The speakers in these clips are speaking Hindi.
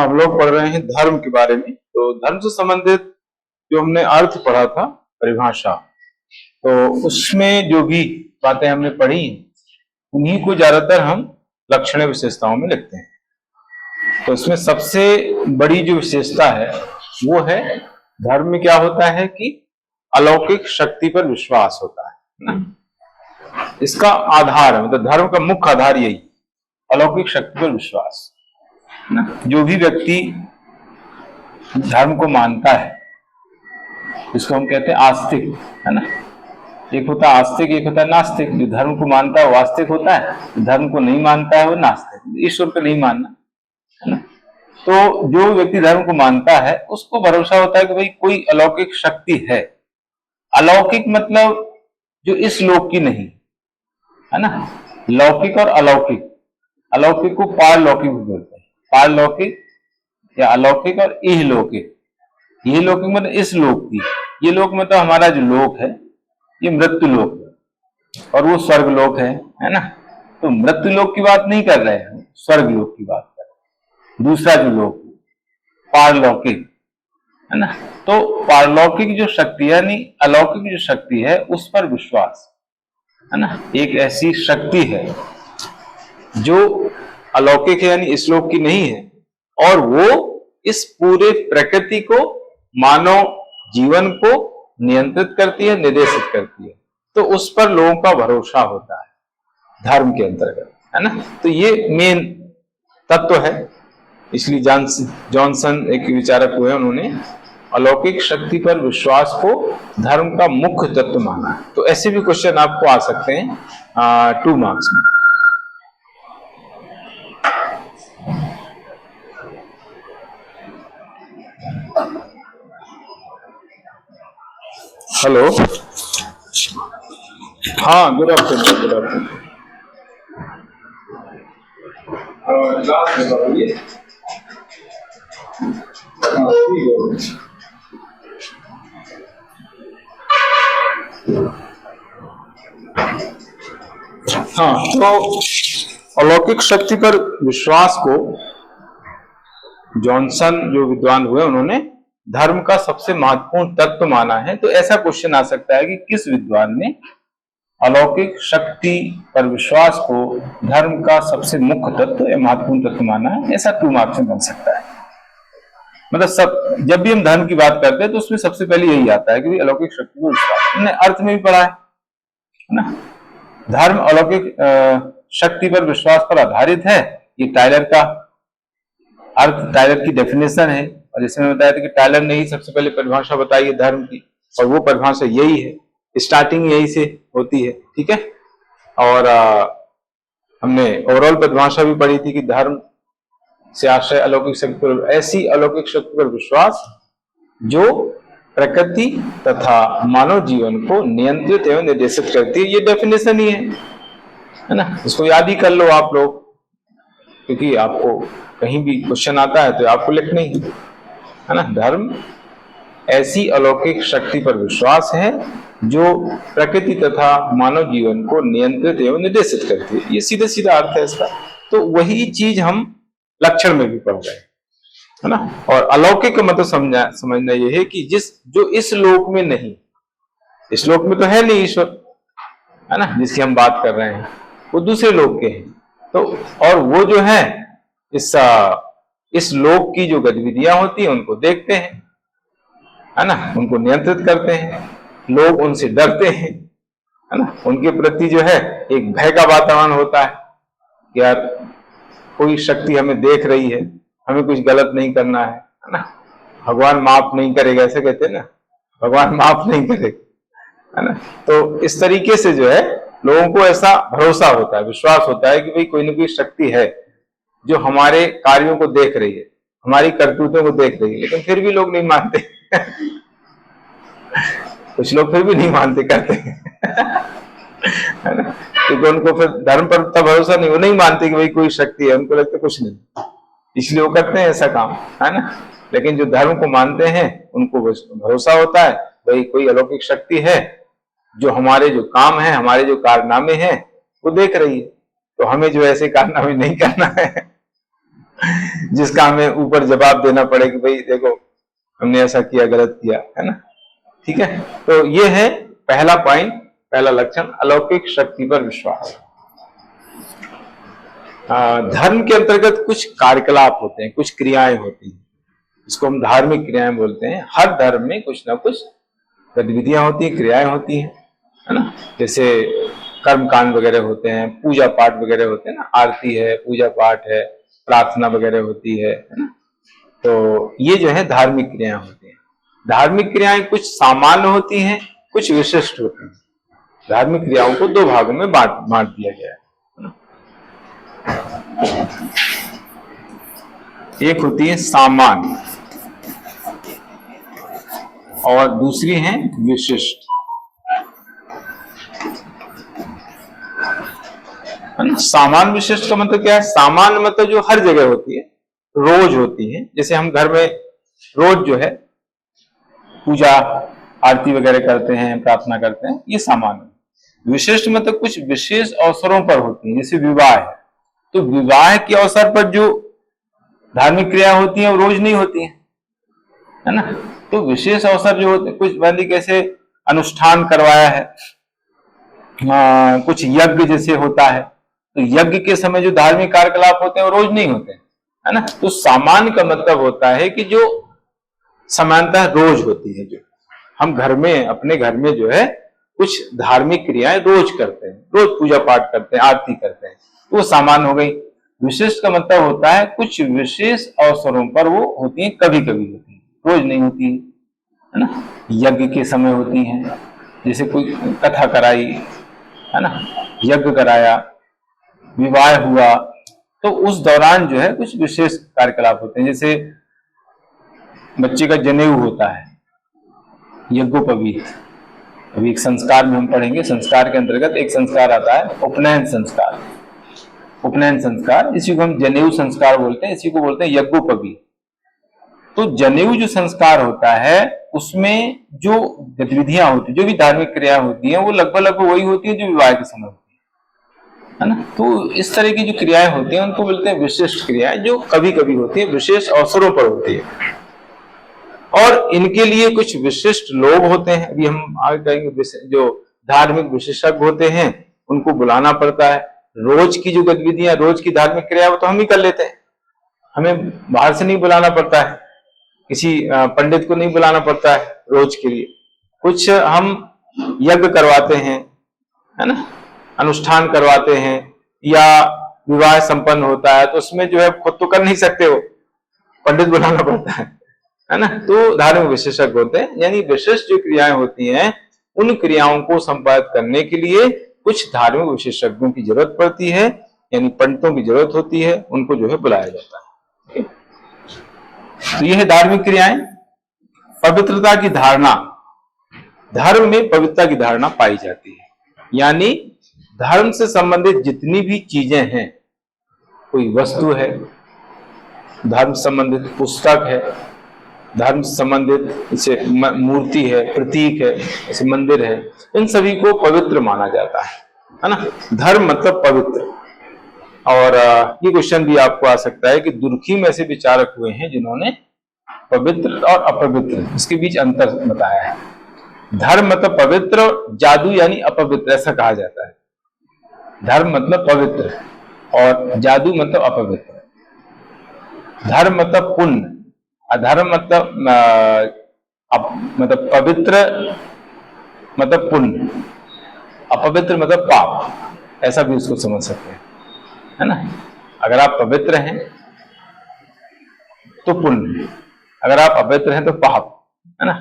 हम लोग पढ़ रहे हैं धर्म के बारे में। तो धर्म से संबंधित जो हमने अर्थ पढ़ा था, परिभाषा, तो उसमें जो भी बातें हमने पढ़ी उन्हीं को ज्यादातर हम लक्षण विशेषताओं में लिखते हैं। तो इसमें सबसे बड़ी जो विशेषता है वो है, धर्म में क्या होता है कि अलौकिक शक्ति पर विश्वास होता है ना। इसका आधार, मतलब धर्म का मुख्य आधार यही, अलौकिक शक्ति पर विश्वास ना। जो भी व्यक्ति धर्म को मानता है इसको हम कहते हैं आस्तिक, है ना। एक होता है आस्तिक, एक होता है नास्तिक। जो धर्म को मानता है वो आस्तिक होता है, धर्म को नहीं मानता है वो नास्तिक, ईश्वर को नहीं मानना, है ना। तो जो व्यक्ति धर्म को मानता है उसको भरोसा होता है कि भाई कोई अलौकिक शक्ति है। अलौकिक मतलब जो इस लोक की नहीं, है ना। लौकिक और अलौकिक, अलौकिक को पारलौकिक भी बोलते हैं। पारलौकिक या अलौकिक और इहलौकिक। इहलौकिक मतलब इस लोक की, ये लोक मतलब हमारा जो लोक है ये मृत्यु लोक है और वो स्वर्ग लोक है ना। तो मृत्यु लोक की बात नहीं कर रहे हैं, स्वर्ग लोक की बात कर रहे हैं। दूसरा जो लोक पारलौकिक, है ना। तो पारलौकिक जो शक्ति है यानी अलौकिक जो शक्ति है उस पर विश्वास, है ना। एक ऐसी शक्ति है जो अलौकिक है यानी इस लोक की नहीं है, और वो इस पूरे प्रकृति को, मानव जीवन को नियंत्रित करती है, निर्देशित करती है। तो उस पर लोगों का भरोसा होता है धर्म के अंतर्गत, है ना। तो ये मेन तत्व है। इसलिए जॉनसन एक विचारक हुए, उन्होंने अलौकिक शक्ति पर विश्वास को धर्म का मुख्य तत्व माना है। तो ऐसे भी क्वेश्चन आपको आ सकते हैं 2 मार्क्स में। हेलो, हाँ, गुड आफ्टरनून, गुड आफ्टरनून। हाँ, तो अलौकिक शक्ति पर विश्वास को जॉनसन जो विद्वान हुए उन्होंने धर्म का सबसे महत्वपूर्ण तत्व माना है। तो ऐसा क्वेश्चन आ सकता है कि किस विद्वान ने अलौकिक शक्ति पर विश्वास को धर्म का सबसे मुख्य तत्व या महत्वपूर्ण तत्व माना है। ऐसा 2 मार्क्स में बन सकता है। मतलब जब भी हम धर्म की बात करते हैं तो उसमें सबसे पहले यही आता है कि अलौकिक शक्ति पर विश्वास। हमने अर्थ में भी पढ़ा है ना, धर्म अलौकिक शक्ति पर विश्वास पर आधारित है। ये टायलर का अर्थ, टायलर की डेफिनेशन है। और जैसे मैंने बताया था कि टायलर ने ही सबसे पहले परिभाषा बताई है धर्म की, और वो परिभाषा यही है, स्टार्टिंग यही से होती है, ठीक है। और हमने ओवरऑल परिभाषा भी पढ़ी थी कि धर्म से आश्रय अलौकिक शक्ति पर, ऐसी अलौकिक शक्ति पर विश्वास जो प्रकृति तथा मानव जीवन को नियंत्रित एवं निर्देशित करती है। ये डेफिनेशन ही है ना। इसको याद ही कर लो आप लोग, क्योंकि आपको कहीं भी क्वेश्चन आता है तो आपको लिखना ही है ना। धर्म ऐसी अलौकिक शक्ति पर विश्वास है जो प्रकृति तथा मानव जीवन को नियंत्रित एवं निर्देशित करती है। ये सीधा सीधा अर्थ है इसका। तो वही चीज हम लक्षण में भी पढ़ रहे हैं, है ना। और अलौकिक मतलब समझना यह है कि जो इस लोक में नहीं, इस लोक में तो है नहीं ईश्वर, है ना, जिसकी हम बात कर रहे हैं, वो दूसरे लोक के हैं। तो और वो जो है इस लोक की जो गतिविधियां होती हैं उनको देखते हैं, है ना, उनको नियंत्रित करते हैं। लोग उनसे डरते हैं, है ना। उनके प्रति जो है एक भय का वातावरण होता है, यार कोई शक्ति हमें देख रही है, हमें कुछ गलत नहीं करना है ना। भगवान माफ नहीं करेगा, ऐसे कहते हैं ना, भगवान माफ नहीं करेगा, है ना। तो इस तरीके से जो है लोगों को ऐसा भरोसा होता है, विश्वास होता है कि भाई कोई ना कोई शक्ति है जो हमारे कार्यों को देख रही है, हमारी करतूतों को देख रही है। लेकिन फिर भी लोग नहीं मानते कुछ लोग फिर भी नहीं मानते, करते है ना, क्योंकि उनको फिर धर्म पर उतना भरोसा नहीं, वो नहीं मानते कि भाई कोई शक्ति है, उनको लगता कुछ नहीं, इसलिए वो करते हैं ऐसा काम, है ना। लेकिन जो धर्म को मानते हैं उनको भरोसा होता है भाई कोई अलौकिक शक्ति है जो हमारे जो काम है, हमारे जो कारनामे हैं वो देख रही है, तो हमें जो ऐसे कारनामे नहीं करना है जिसका हमें ऊपर जवाब देना पड़े कि भाई देखो हमने ऐसा किया, गलत किया, है ना। ठीक है, तो ये है पहला पॉइंट, पहला लक्षण, अलौकिक शक्ति पर विश्वास। धर्म के अंतर्गत कुछ कार्यकलाप होते हैं, कुछ क्रियाएं होती हैं, इसको हम धार्मिक क्रियाएं बोलते हैं। हर धर्म में कुछ ना कुछ गतिविधियां होती हैं, क्रियाएं होती हैं, है ना। जैसे कर्म कांड वगैरह होते हैं, पूजा पाठ वगैरह होते हैं ना, आरती है, पूजा पाठ है, प्रार्थना वगैरह होती है ना। तो ये जो है धार्मिक क्रियाएं होती हैं। धार्मिक क्रियाएं कुछ सामान्य होती हैं, कुछ विशिष्ट होती हैं। धार्मिक क्रियाओं को दो भागों में बांट दिया गया है। एक होती है सामान्य और दूसरी है विशिष्ट। सामान्य विशिष्ट का मतलब क्या है? सामान्य मतलब जो हर जगह होती है, रोज होती है। जैसे हम घर में रोज जो है पूजा आरती वगैरह करते हैं, प्रार्थना करते हैं, ये सामान्य। विशिष्ट मतलब कुछ विशेष अवसरों पर होती है, जैसे विवाह है, तो विवाह के अवसर पर जो धार्मिक क्रिया होती है वो रोज नहीं होती है ना। तो विशेष अवसर जो होते हैं, कुछ वैदिक ऐसे अनुष्ठान करवाया है, कुछ यज्ञ जैसे होता है, तो यज्ञ के समय जो धार्मिक कार्यकलाप होते हैं वो रोज नहीं होते, है ना। तो सामान्य का मतलब होता है कि जो समानतः रोज होती है, जो हम घर में, अपने घर में जो है कुछ धार्मिक क्रियाएं रोज करते हैं, रोज पूजा पाठ करते हैं, आरती करते हैं, वो सामान्य हो गई। विशिष्ट का मतलब होता है कुछ विशेष अवसरों पर वो होती है, कभी कभी होती है, रोज नहीं होती है ना। यज्ञ के समय होती है, जैसे कोई कथा कराई, है ना, यज्ञ कराया, विवाह हुआ, तो उस दौरान जो है कुछ विशेष कार्यकलाप होते हैं। जैसे बच्चे का जनेऊ होता है, यज्ञोपवीत। अभी एक संस्कार में हम पढ़ेंगे, संस्कार के अंतर्गत एक संस्कार आता है उपनयन संस्कार। उपनयन संस्कार, इसी को हम जनेऊ संस्कार बोलते हैं, इसी को बोलते हैं यज्ञोपवीत। तो जनेऊ जो संस्कार होता है उसमें जो गतिविधियां होती है, जो भी धार्मिक क्रिया होती है, वो लगभग वही होती है जो विवाह के समय होती है ना। तो इस तरह की जो क्रियाएं होती हैं उनको बोलते हैं विशिष्ट क्रियाएं, जो कभी कभी होती है, विशेष अवसरों पर होती है। और इनके लिए कुछ विशिष्ट लोग होते हैं, अभी हम आगे कहेंगे, जो धार्मिक विशेषज्ञ होते हैं उनको बुलाना पड़ता है। रोज की जो गतिविधियां, रोज की धार्मिक क्रिया, वो तो हम ही कर लेते हैं, हमें बाहर से नहीं बुलाना पड़ता है, किसी पंडित को नहीं बुलाना पड़ता है रोज के लिए। कुछ हम यज्ञ करवाते हैं, है ना, अनुष्ठान करवाते हैं, या विवाह संपन्न होता है तो उसमें जो है खुद तो कर नहीं सकते हो, पंडित बुलाना पड़ता है ना। तो धार्मिक विशेषज्ञ होते हैं, यानी विशिष्ट जो क्रियाएं होती हैं उन क्रियाओं को संपादित करने के लिए कुछ धार्मिक विशेषज्ञों की जरूरत पड़ती है, यानी पंडितों की जरूरत होती है, उनको जो है बुलाया जाता है। तो यह है धार्मिक क्रियाएं। पवित्रता की धारणा, धर्म में पवित्रता की धारणा पाई जाती है, यानी धर्म से संबंधित जितनी भी चीजें हैं, कोई वस्तु है, धर्म संबंधित पुस्तक है, धर्म संबंधित जैसे मूर्ति है, प्रतीक है, जैसे मंदिर है, इन सभी को पवित्र माना जाता है ना। धर्म मतलब पवित्र। और ये क्वेश्चन भी आपको आ सकता है कि दुर्खी में ऐसे विचारक हुए हैं जिन्होंने पवित्र और अपवित्र इसके बीच अंतर बताया है। धर्म मतलब पवित्र, जादू यानी अपवित्र, ऐसा कहा जाता है। धर्म मतलब पवित्र और जादू मतलब अपवित्र। धर्म मतलब पुण्य, अधर्म मतलब पवित्र मतलब पुण्य, अपवित्र मतलब पाप, ऐसा भी उसको समझ सकते हैं, है ना। अगर आप पवित्र हैं तो पुण्य, अगर आप अपवित्र हैं तो पाप, है ना।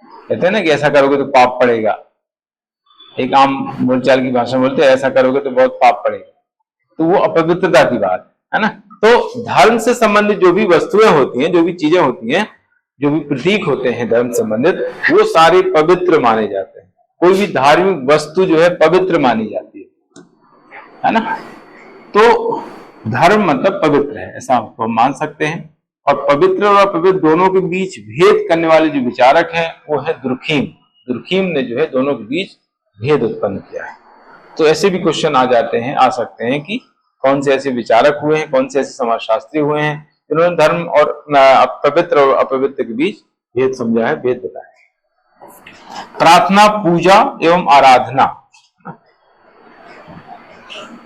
कहते हैं ना कि ऐसा करोगे तो पाप पड़ेगा, एक आम बोलचाल की भाषा में बोलते हैं ऐसा करोगे तो बहुत पाप पड़ेगा, तो वो अपवित्रता की बात है ना। तो धर्म से संबंधित जो भी वस्तुएं होती हैं, जो भी चीजें होती हैं, जो भी प्रतीक होते हैं धर्म संबंधित, वो सारे पवित्र माने जाते हैं। कोई भी धार्मिक वस्तु जो है पवित्र मानी जाती है ना। तो धर्म मतलब पवित्र है, ऐसा आपको हम मान सकते हैं। और पवित्र और अपवित्र दोनों के बीच भेद करने वाले जो विचारक हैं वो है दुर्खीम। दुर्खीम ने जो है दोनों के बीच भेद उत्पन्न किया है। तो ऐसे भी क्वेश्चन आ सकते हैं कि कौन से ऐसे विचारक हुए हैं, कौन से ऐसे समाजशास्त्री हुए हैं जिन्होंने धर्म और पवित्र और अपवित्र के बीच भेद समझा है, भेद बताया। प्रार्थना, पूजा एवं आराधना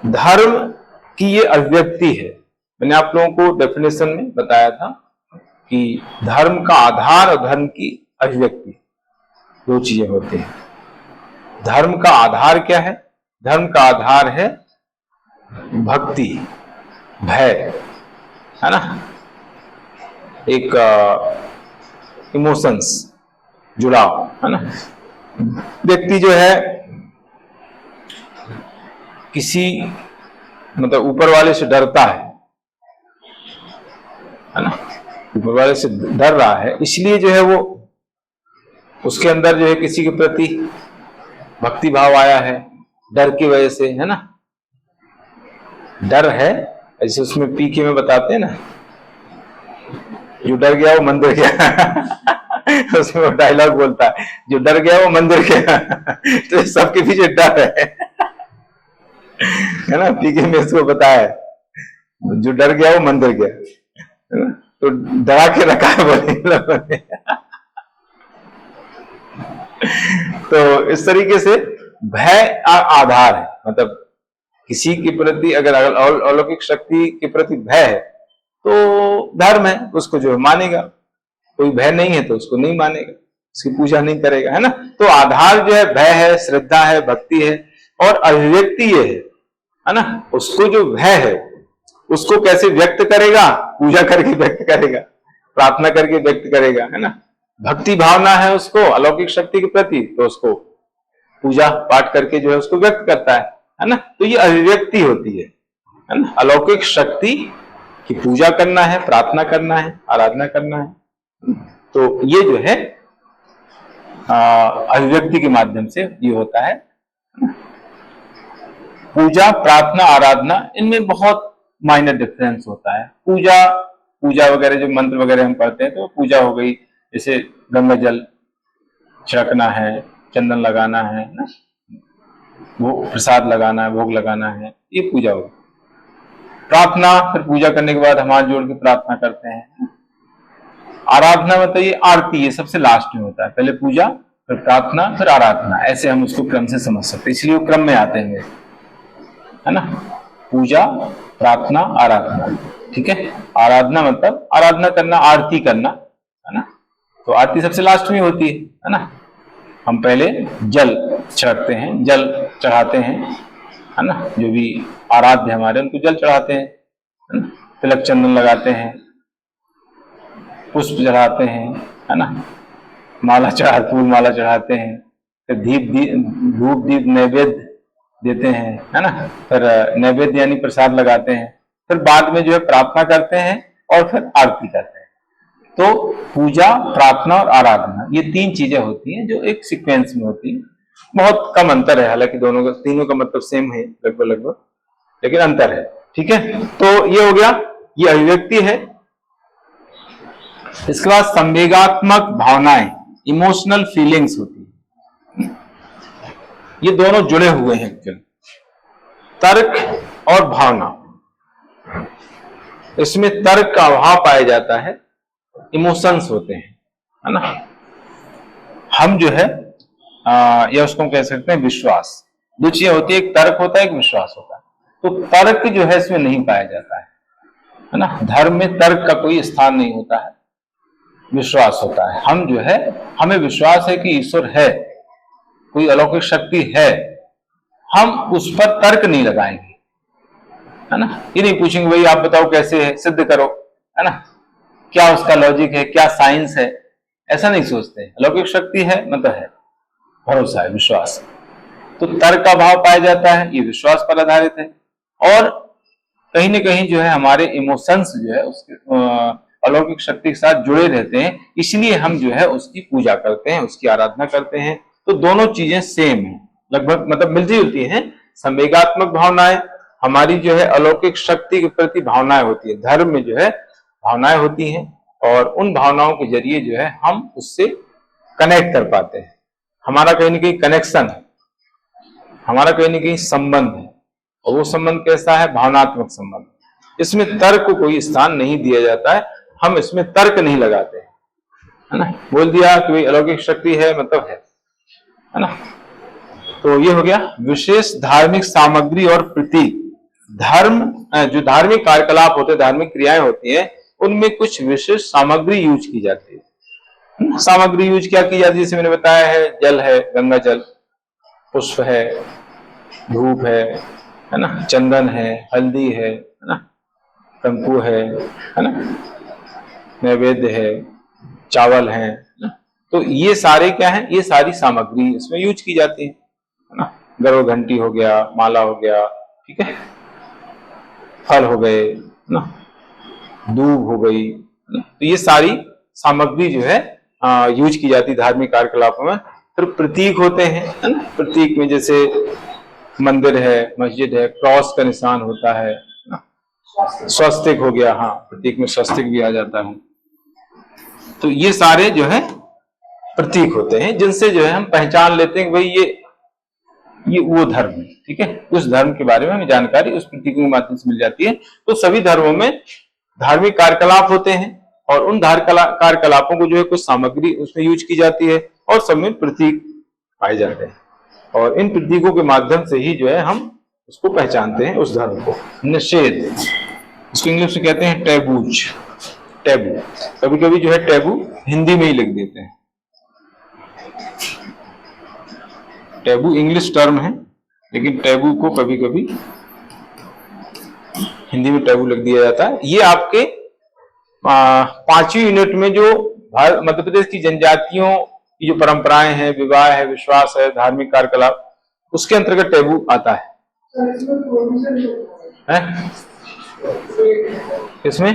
धर्म की ये अभिव्यक्ति है। मैंने आप लोगों को डेफिनेशन में बताया था कि धर्म का आधार और धर्म की अभिव्यक्ति दो चीजें होती हैं। धर्म का आधार क्या है? धर्म का आधार है भक्ति, भय, है ना, एक इमोशंस, जुड़ाव, है ना। व्यक्ति जो है किसी मतलब ऊपर वाले से डरता है ना, ऊपर वाले से डर रहा है, इसलिए जो है वो उसके अंदर जो है किसी के प्रति भक्ति भाव आया है, डर की वजह से, है ना। डर है, ऐसे उसमें पीके में बताते हैं ना, जो डर गया वो मंदिर गया उसमें वो डायलॉग बोलता है, जो डर गया वो मंदिर गया तो सबके पीछे डर है ना। पीके में इसको बताया है, जो डर गया वो मंदिर गया, है ना? तो डरा के रखा है बोले तो इस तरीके से भय आधार है, मतलब किसी के प्रति अगर अलौकिक शक्ति के प्रति भय है तो धर्म है, उसको जो मानेगा। कोई भय नहीं है तो उसको नहीं मानेगा, उसकी पूजा नहीं करेगा, है ना। तो आधार जो है भय है, श्रद्धा है, भक्ति है, और अभिव्यक्ति ये है ना। उसको जो भय है उसको कैसे व्यक्त करेगा? पूजा करके व्यक्त करेगा, प्रार्थना करके व्यक्त करेगा, है ना। भक्ति भावना है उसको अलौकिक शक्ति के प्रति, तो उसको पूजा पाठ करके जो है उसको व्यक्त करता है ना। तो ये अभिव्यक्ति होती है ना। अलौकिक शक्ति की पूजा करना है, प्रार्थना करना है, आराधना करना है, तो ये जो है अभिव्यक्ति के माध्यम से ये होता है। पूजा, प्रार्थना, आराधना, इनमें बहुत माइनर डिफरेंस होता है। पूजा वगैरह जो मंत्र वगैरह हम पढ़ते हैं तो पूजा हो गई, जैसे गंगा जल छिड़कना है, चंदन लगाना है ना, वो प्रसाद लगाना है, भोग लगाना है, ये पूजा होगी। प्रार्थना, फिर पूजा करने के बाद हम हाथ जोड़ के प्रार्थना करते हैं। आराधना मतलब ये आरती, ये सबसे लास्ट में होता है, पहले पूजा, फिर प्रार्थना, फिर आराधना, ऐसे हम उसको क्रम से समझ सकते हैं, इसलिए वो क्रम में आते हैं, है ना। पूजा, प्रार्थना, आराधना, ठीक है। आराधना मतलब आराधना करना, आरती करना, है ना। तो आरती सबसे लास्ट में होती है ना। हम पहले जल चढ़ाते हैं, जल चढ़ाते हैं, है ना। जो भी आराध्य हमारे उनको जल चढ़ाते हैं, है ना। तिलक चंदन लगाते हैं, पुष्प चढ़ाते हैं, है ना। माला फूल माला चढ़ाते हैं, फिर धूप दीप नैवेद्य देते हैं, है ना। फिर नैवेद्य यानी प्रसाद लगाते हैं, फिर बाद में जो है प्रार्थना करते हैं और फिर आरती करते हैं। तो पूजा, प्रार्थना और आराधना, ये तीन चीजें होती हैं जो एक सीक्वेंस में होती हैं। बहुत कम अंतर है, हालांकि दोनों का, तीनों का मतलब सेम है लगभग, लेकिन अंतर है, ठीक है। तो ये हो गया, ये अभिव्यक्ति है। इसके बाद संवेगात्मक भावनाएं, इमोशनल फीलिंग्स होती है। ये दोनों जुड़े हुए हैं, तर्क और भावना। इसमें तर्क का अभाव पाया जाता है, इमोशंस होते हैं, है ना। हम जो है या उसको कह सकते हैं विश्वास। दो चीजें होती है, एक तर्क होता है, एक विश्वास होता है। तो तर्क जो है इसमें नहीं पाया जाता है ना। धर्म में तर्क का कोई स्थान नहीं होता है, विश्वास होता है। हम जो है, हमें विश्वास है कि ईश्वर है, कोई अलौकिक शक्ति है, हम उस पर तर्क नहीं लगाएंगे, है ना। ये नहीं पूछेंगे भाई आप बताओ कैसे है, सिद्ध करो, है ना, क्या उसका लॉजिक है, क्या साइंस है, ऐसा नहीं सोचते। अलौकिक शक्ति है मतलब है, भरोसा है, विश्वास। तो तर्क का भाव पाया जाता है, ये विश्वास पर आधारित है। और कहीं ना कहीं जो है हमारे इमोशंस जो है उसके अलौकिक शक्ति के साथ जुड़े रहते हैं, इसलिए हम जो है उसकी पूजा करते हैं, उसकी आराधना करते हैं। तो दोनों चीजें सेम है, लगभग मतलब मिलती जुलती हैं। संवेगात्मक भावनाएं हमारी जो है अलौकिक शक्ति के प्रति भावनाएं होती है, धर्म में जो है भावनाएं होती हैं, और उन भावनाओं के जरिए जो है हम उससे कनेक्ट कर पाते हैं। हमारा कहीं ना कहीं कनेक्शन है, हमारा कहीं ना कहीं संबंध है, और वो संबंध कैसा है? भावनात्मक संबंध। इसमें तर्क को कोई स्थान नहीं दिया जाता है, हम इसमें तर्क नहीं लगाते हैं, है ना। बोल दिया कि भाई अलौकिक शक्ति है मतलब है ना। तो ये हो गया विशेष धार्मिक सामग्री और प्रतीक। धर्म जो धार्मिक कार्यकलाप होते हैं, धार्मिक क्रियाएं होती हैं, उनमें कुछ विशेष सामग्री यूज की जाती है। सामग्री यूज क्या की जाती है? जैसे मैंने बताया है, जल है, गंगा जल, पुष्प है, धूप है ना, चंदन है, हल्दी है ना, कंकु है ना, नैवेद्य है, चावल है ना। तो ये सारे क्या है? ये सारी सामग्री इसमें यूज की जाती है ना। गर्व घंटी हो गया, माला हो गया, ठीक है, फल हो गए ना, दूब हो गई ना। तो ये सारी सामग्री जो है यूज की जाती है धार्मिक कार्यकलापों में। फिर प्रतीक होते हैं, है ना। प्रतीक में जैसे मंदिर है, मस्जिद है, क्रॉस का निशान होता है ना, स्वस्तिक हो गया, हाँ, प्रतीक में स्वस्तिक भी आ जाता है। तो ये सारे जो है प्रतीक होते हैं, जिनसे जो है हम पहचान लेते हैं कि भाई ये वो धर्म है, ठीक है। उस धर्म के बारे में हमें जानकारी उस प्रतीकों के माध्यम से मिल जाती है। तो सभी धर्मों में धार्मिक कार्यकलाप होते हैं और उन कार्यकलापों को जो है कुछ सामग्री उसमें यूज की जाती है और सब में प्रतीक पाए जाते हैं, और इन प्रतीकों के माध्यम से ही जो है हम उसको पहचानते हैं, उस धर्म को। निषेध, इसको इंग्लिश में कहते हैं टैबूज, टैबू। कभी कभी जो है टैबू हिंदी में ही लिख देते हैं। टैबू इंग्लिश टर्म है, लेकिन टैबू को कभी कभी हिंदी में टैबू लिख दिया जाता है। ये आपके 5वीं यूनिट में जो मध्य प्रदेश की जनजातियों की जो परंपराएं हैं, विवाह है, विश्वास है, धार्मिक कार्यकलाप, उसके अंतर्गत टैबू आता है। इसमें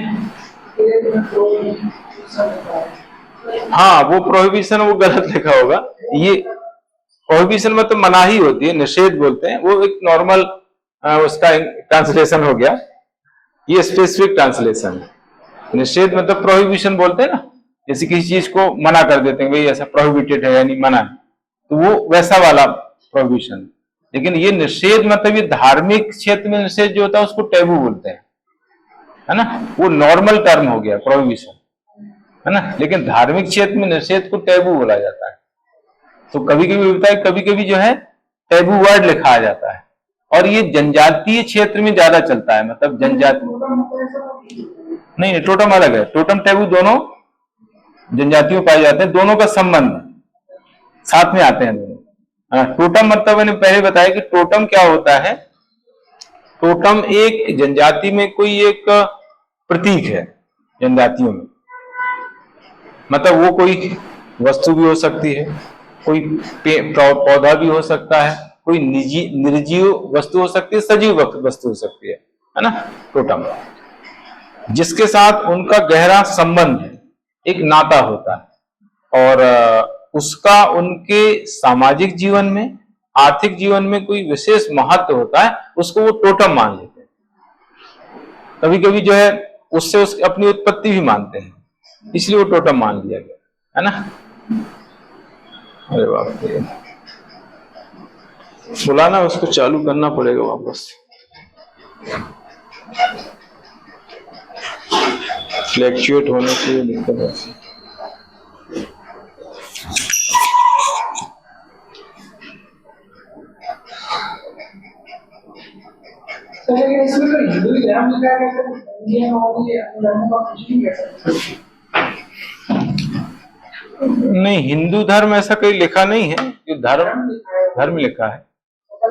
हाँ, वो प्रोहिबिशन वो गलत लिखा होगा। ये प्रोहिबिशन मतलब मनाही होती है, निषेध बोलते हैं, वो एक नॉर्मल उसका ट्रांसलेशन हो गया। ये स्पेसिफिक ट्रांसलेशन है। निषेध मतलब प्रोहिबिशन बोलते हैं ना, जैसे किसी चीज को मना कर देते हैं, भाई ऐसा प्रोहिबिटेड है यानी मना है, तो वो वैसा वाला प्रोहिबिशन। लेकिन ये निषेध मतलब ये धार्मिक क्षेत्र में निषेध जो होता है उसको टैबू बोलते हैं, है ना। वो नॉर्मल टर्म हो गया प्रोहिबिशन, है ना। लेकिन धार्मिक क्षेत्र में निषेध को टैबू बोला जाता है। तो कभी कभी होता है, कभी कभी जो है टैबू वर्ड लिखा आ जाता है, और ये जनजातीय क्षेत्र में ज्यादा चलता है। मतलब जनजाति नहीं, टोटम अलग है। टोटम टैबू दोनों जनजातियों पाए जाते हैं, दोनों का संबंध साथ में आते हैं दोनों। टोटम मतलब मैंने पहले बताया कि टोटम क्या होता है। टोटम एक जनजाति में कोई एक प्रतीक है जनजातियों में, मतलब वो कोई वस्तु भी हो सकती है, कोई पौधा भी हो सकता है, कोई निर्जीव वस्तु हो सकती है, सजीव वस्तु हो सकती है ना। टोटम जिसके साथ उनका गहरा संबंध है, एक नाता होता है, और उसका उनके सामाजिक जीवन में, आर्थिक जीवन में कोई विशेष महत्व होता है, उसको वो टोटम मान लेते हैं। कभी कभी जो है उससे अपनी उत्पत्ति भी मानते हैं, इसलिए वो टोटम मान लिया गया, है ना। अरे बाप रे, बुलाना, उसको चालू करना पड़ेगा वापस। फ्लैक्चुएट होने से दिक्कत है। इसमें तो हिंदू धर्म लिखा है, इंडियन और ये धर्म का कुछ नहीं कह सकते। नहीं, हिंदू धर्म ऐसा कहीं लिखा नहीं है, ये धर्म लिखा है।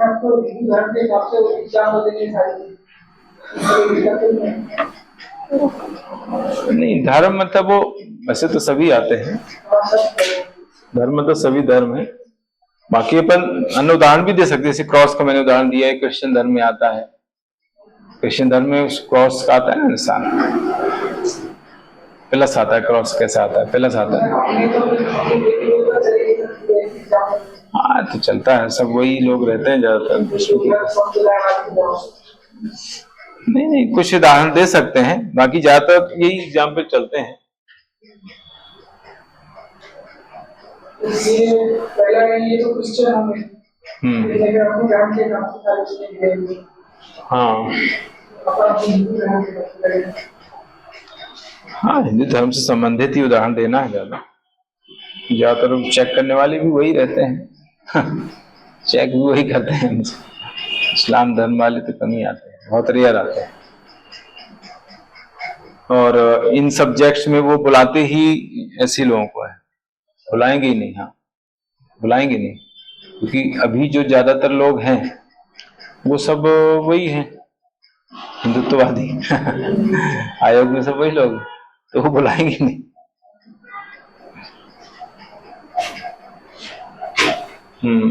आपको हिंदू धर्म के हिसाब से विचार होते नहीं, धर्म मतलब वो वैसे तो सभी आते हैं, धर्म मतलब सभी धर्म है। बाकी अपन अन्य उदाहरण भी दे सकते हैं, जैसे क्रॉस का मैंने उदाहरण दिया है, क्रिश्चियन धर्म में आता है। क्रिश्चियन धर्म में उस क्रॉस का आता है ना निशान, प्लस आता है। क्रॉस कैसे आता है? प्लस आता है। हाँ, तो चलता है, सब वही लोग रहते हैं ज्यादातर। नहीं, कुछ उदाहरण दे सकते हैं, बाकी ज्यादातर यही एग्जाम्पल चलते हैं। हाँ हाँ, हिंदू धर्म से संबंधित ही उदाहरण देना है ज्यादा। ज्यादातर चेक करने वाले भी वही रहते हैं चेक भी वही करते हैं। इस्लाम धर्म वाले तो कम ही आते हैं, बहुत रेयर आते हैं। और इन सब्जेक्ट्स में वो बुलाते ही ऐसे लोगों को है, बुलाएंगे ही नहीं। हाँ, बुलाएंगे नहीं, क्योंकि अभी जो ज्यादातर लोग हैं वो सब वही हैं, हिंदुत्ववादी आयोग में सब वही लोग, तो वो बुलाएंगे नहीं।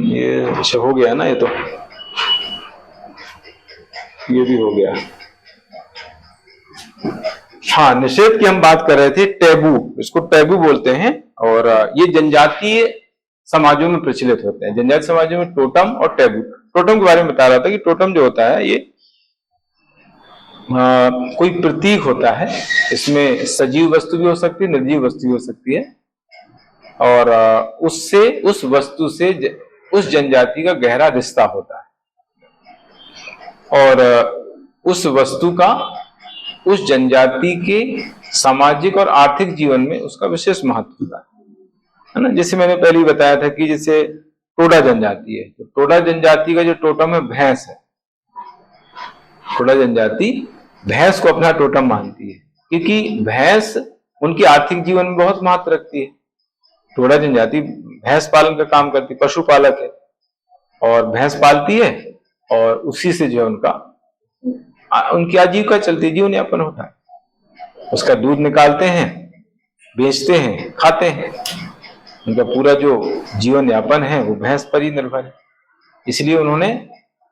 ये अच्छा हो गया ना, ये तो ये भी हो गया। हाँ, निषेध की हम बात कर रहे थे, टैबू, इसको टैबू बोलते हैं। और ये जनजातीय समाजों में प्रचलित होते हैं। जनजातीय समाजों में टोटम और टैबू। टोटम के बारे में बता रहा था कि टोटम जो होता है ये कोई प्रतीक होता है, इसमें सजीव वस्तु भी हो सकती है, निर्जीव वस्तु भी हो सकती है, और उससे, उस वस्तु से उस जनजाति का गहरा रिश्ता होता है, और उस वस्तु का उस जनजाति के सामाजिक और आर्थिक जीवन में उसका विशेष महत्व होता है ना। जैसे मैंने पहले ही बताया था कि जैसे टोडा जनजाति है, तो टोडा जनजाति का जो टोटम है भैंस है। टोडा जनजाति भैंस को अपना टोटम मानती है, क्योंकि भैंस उनकी आर्थिक जीवन में बहुत महत्व रखती है। टोडा जनजाति भैंस पालन का काम करती, पशुपालक है, और भैंस पालती है, और उसी से जो है उनकी आजीविका चलती है, जीवन यापन होता है। उसका दूध निकालते हैं, बेचते हैं, खाते हैं। उनका पूरा जो जीवन यापन है वो भैंस पर ही निर्भर है, इसलिए उन्होंने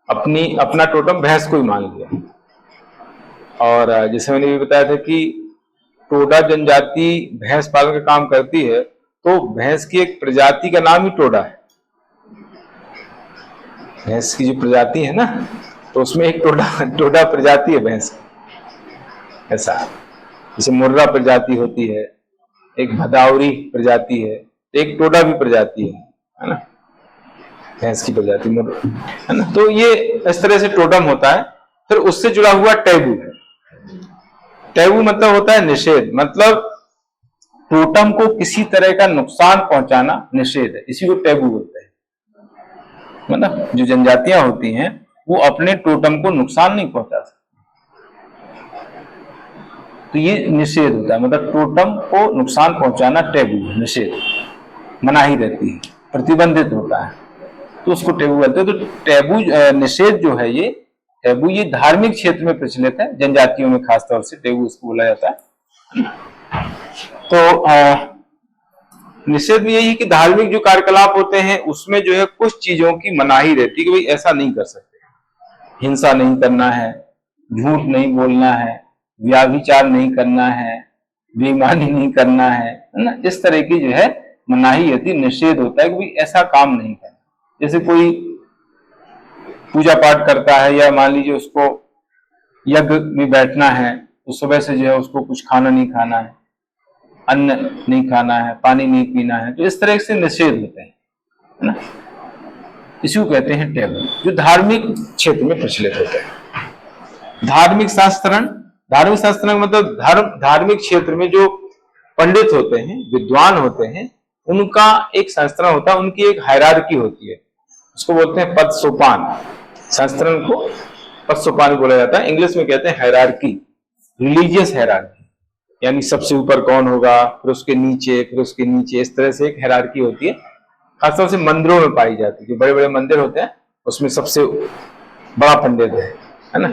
अपना टोटम भैंस को ही मान लिया। और जैसे मैंने भी बताया था कि टोडा जनजाति भैंस पालन का काम करती है, तो भैंस की एक प्रजाति का नाम ही टोडा है। भैंस की जो प्रजाति है ना, तो उसमें एक टोडा प्रजाति है भैंस। ऐसा जैसे मुर्रा प्रजाति होती है, एक भदावरी प्रजाति है, एक टोडा भी प्रजाति है ना, भैंस की प्रजाति मुर्रा, है ना। तो ये इस तरह से टोटम होता है। फिर उससे जुड़ा हुआ टैबू है। टैबू मतलब होता है निषेध, मतलब टोटम को किसी तरह का नुकसान पहुंचाना निषेध है, इसी को टैबू बोलते हैं। मतलब जो जनजातियां होती हैं वो अपने टोटम को नुकसान नहीं पहुंचा सकती, तो ये निषेध होता है। मतलब टोटम को नुकसान पहुंचाना टैबू है, निषेध, मनाही रहती है, प्रतिबंधित होता है, तो उसको टैबू बोलते हैं। तो टैबू निषेध जो है, ये टैबू ये धार्मिक क्षेत्र में प्रचलित है, जनजातियों में खासतौर से टैबू इसको बोला जाता है। तो निषेध में यही है कि धार्मिक जो कार्यकलाप होते हैं उसमें जो है कुछ चीजों की मनाही रहती है कि भाई ऐसा नहीं कर सकते, हिंसा नहीं करना है, झूठ नहीं बोलना है, व्याभिचार नहीं करना है, बेईमानी नहीं करना है ना। इस तरह की जो है मनाही होती, निषेध होता है कि भाई ऐसा काम नहीं करना। जैसे कोई पूजा पाठ करता है, या मान लीजिए उसको यज्ञ में बैठना है, तो सुबह से जो है उसको कुछ खाना नहीं खाना है, अन्न नहीं खाना है, पानी नहीं पीना है, तो इस तरह से निषेध होते हैं, है ना। इसी को कहते हैं टैबू, जो धार्मिक क्षेत्र में प्रचलित होते हैं। धार्मिक शास्त्रण, धार्मिक शास्त्रण मतलब धार्मिक क्षेत्र में जो पंडित होते हैं, विद्वान होते हैं, उनका एक शास्त्रण होता है, उनकी एक हायरार्की होती है, उसको बोलते हैं पद सोपान। शास्त्रण को पद सोपान बोला जाता है, इंग्लिश में कहते हैं हायरार्की, रिलीजियस हायरार्की, यानी सबसे ऊपर कौन होगा, फिर उसके नीचे, फिर उसके नीचे, इस तरह से एक हायरार्की होती है। खासतौर से मंदिरों में पाई जाती है, जो बड़े बड़े मंदिर होते हैं उसमें सबसे बड़ा पंडित है ना।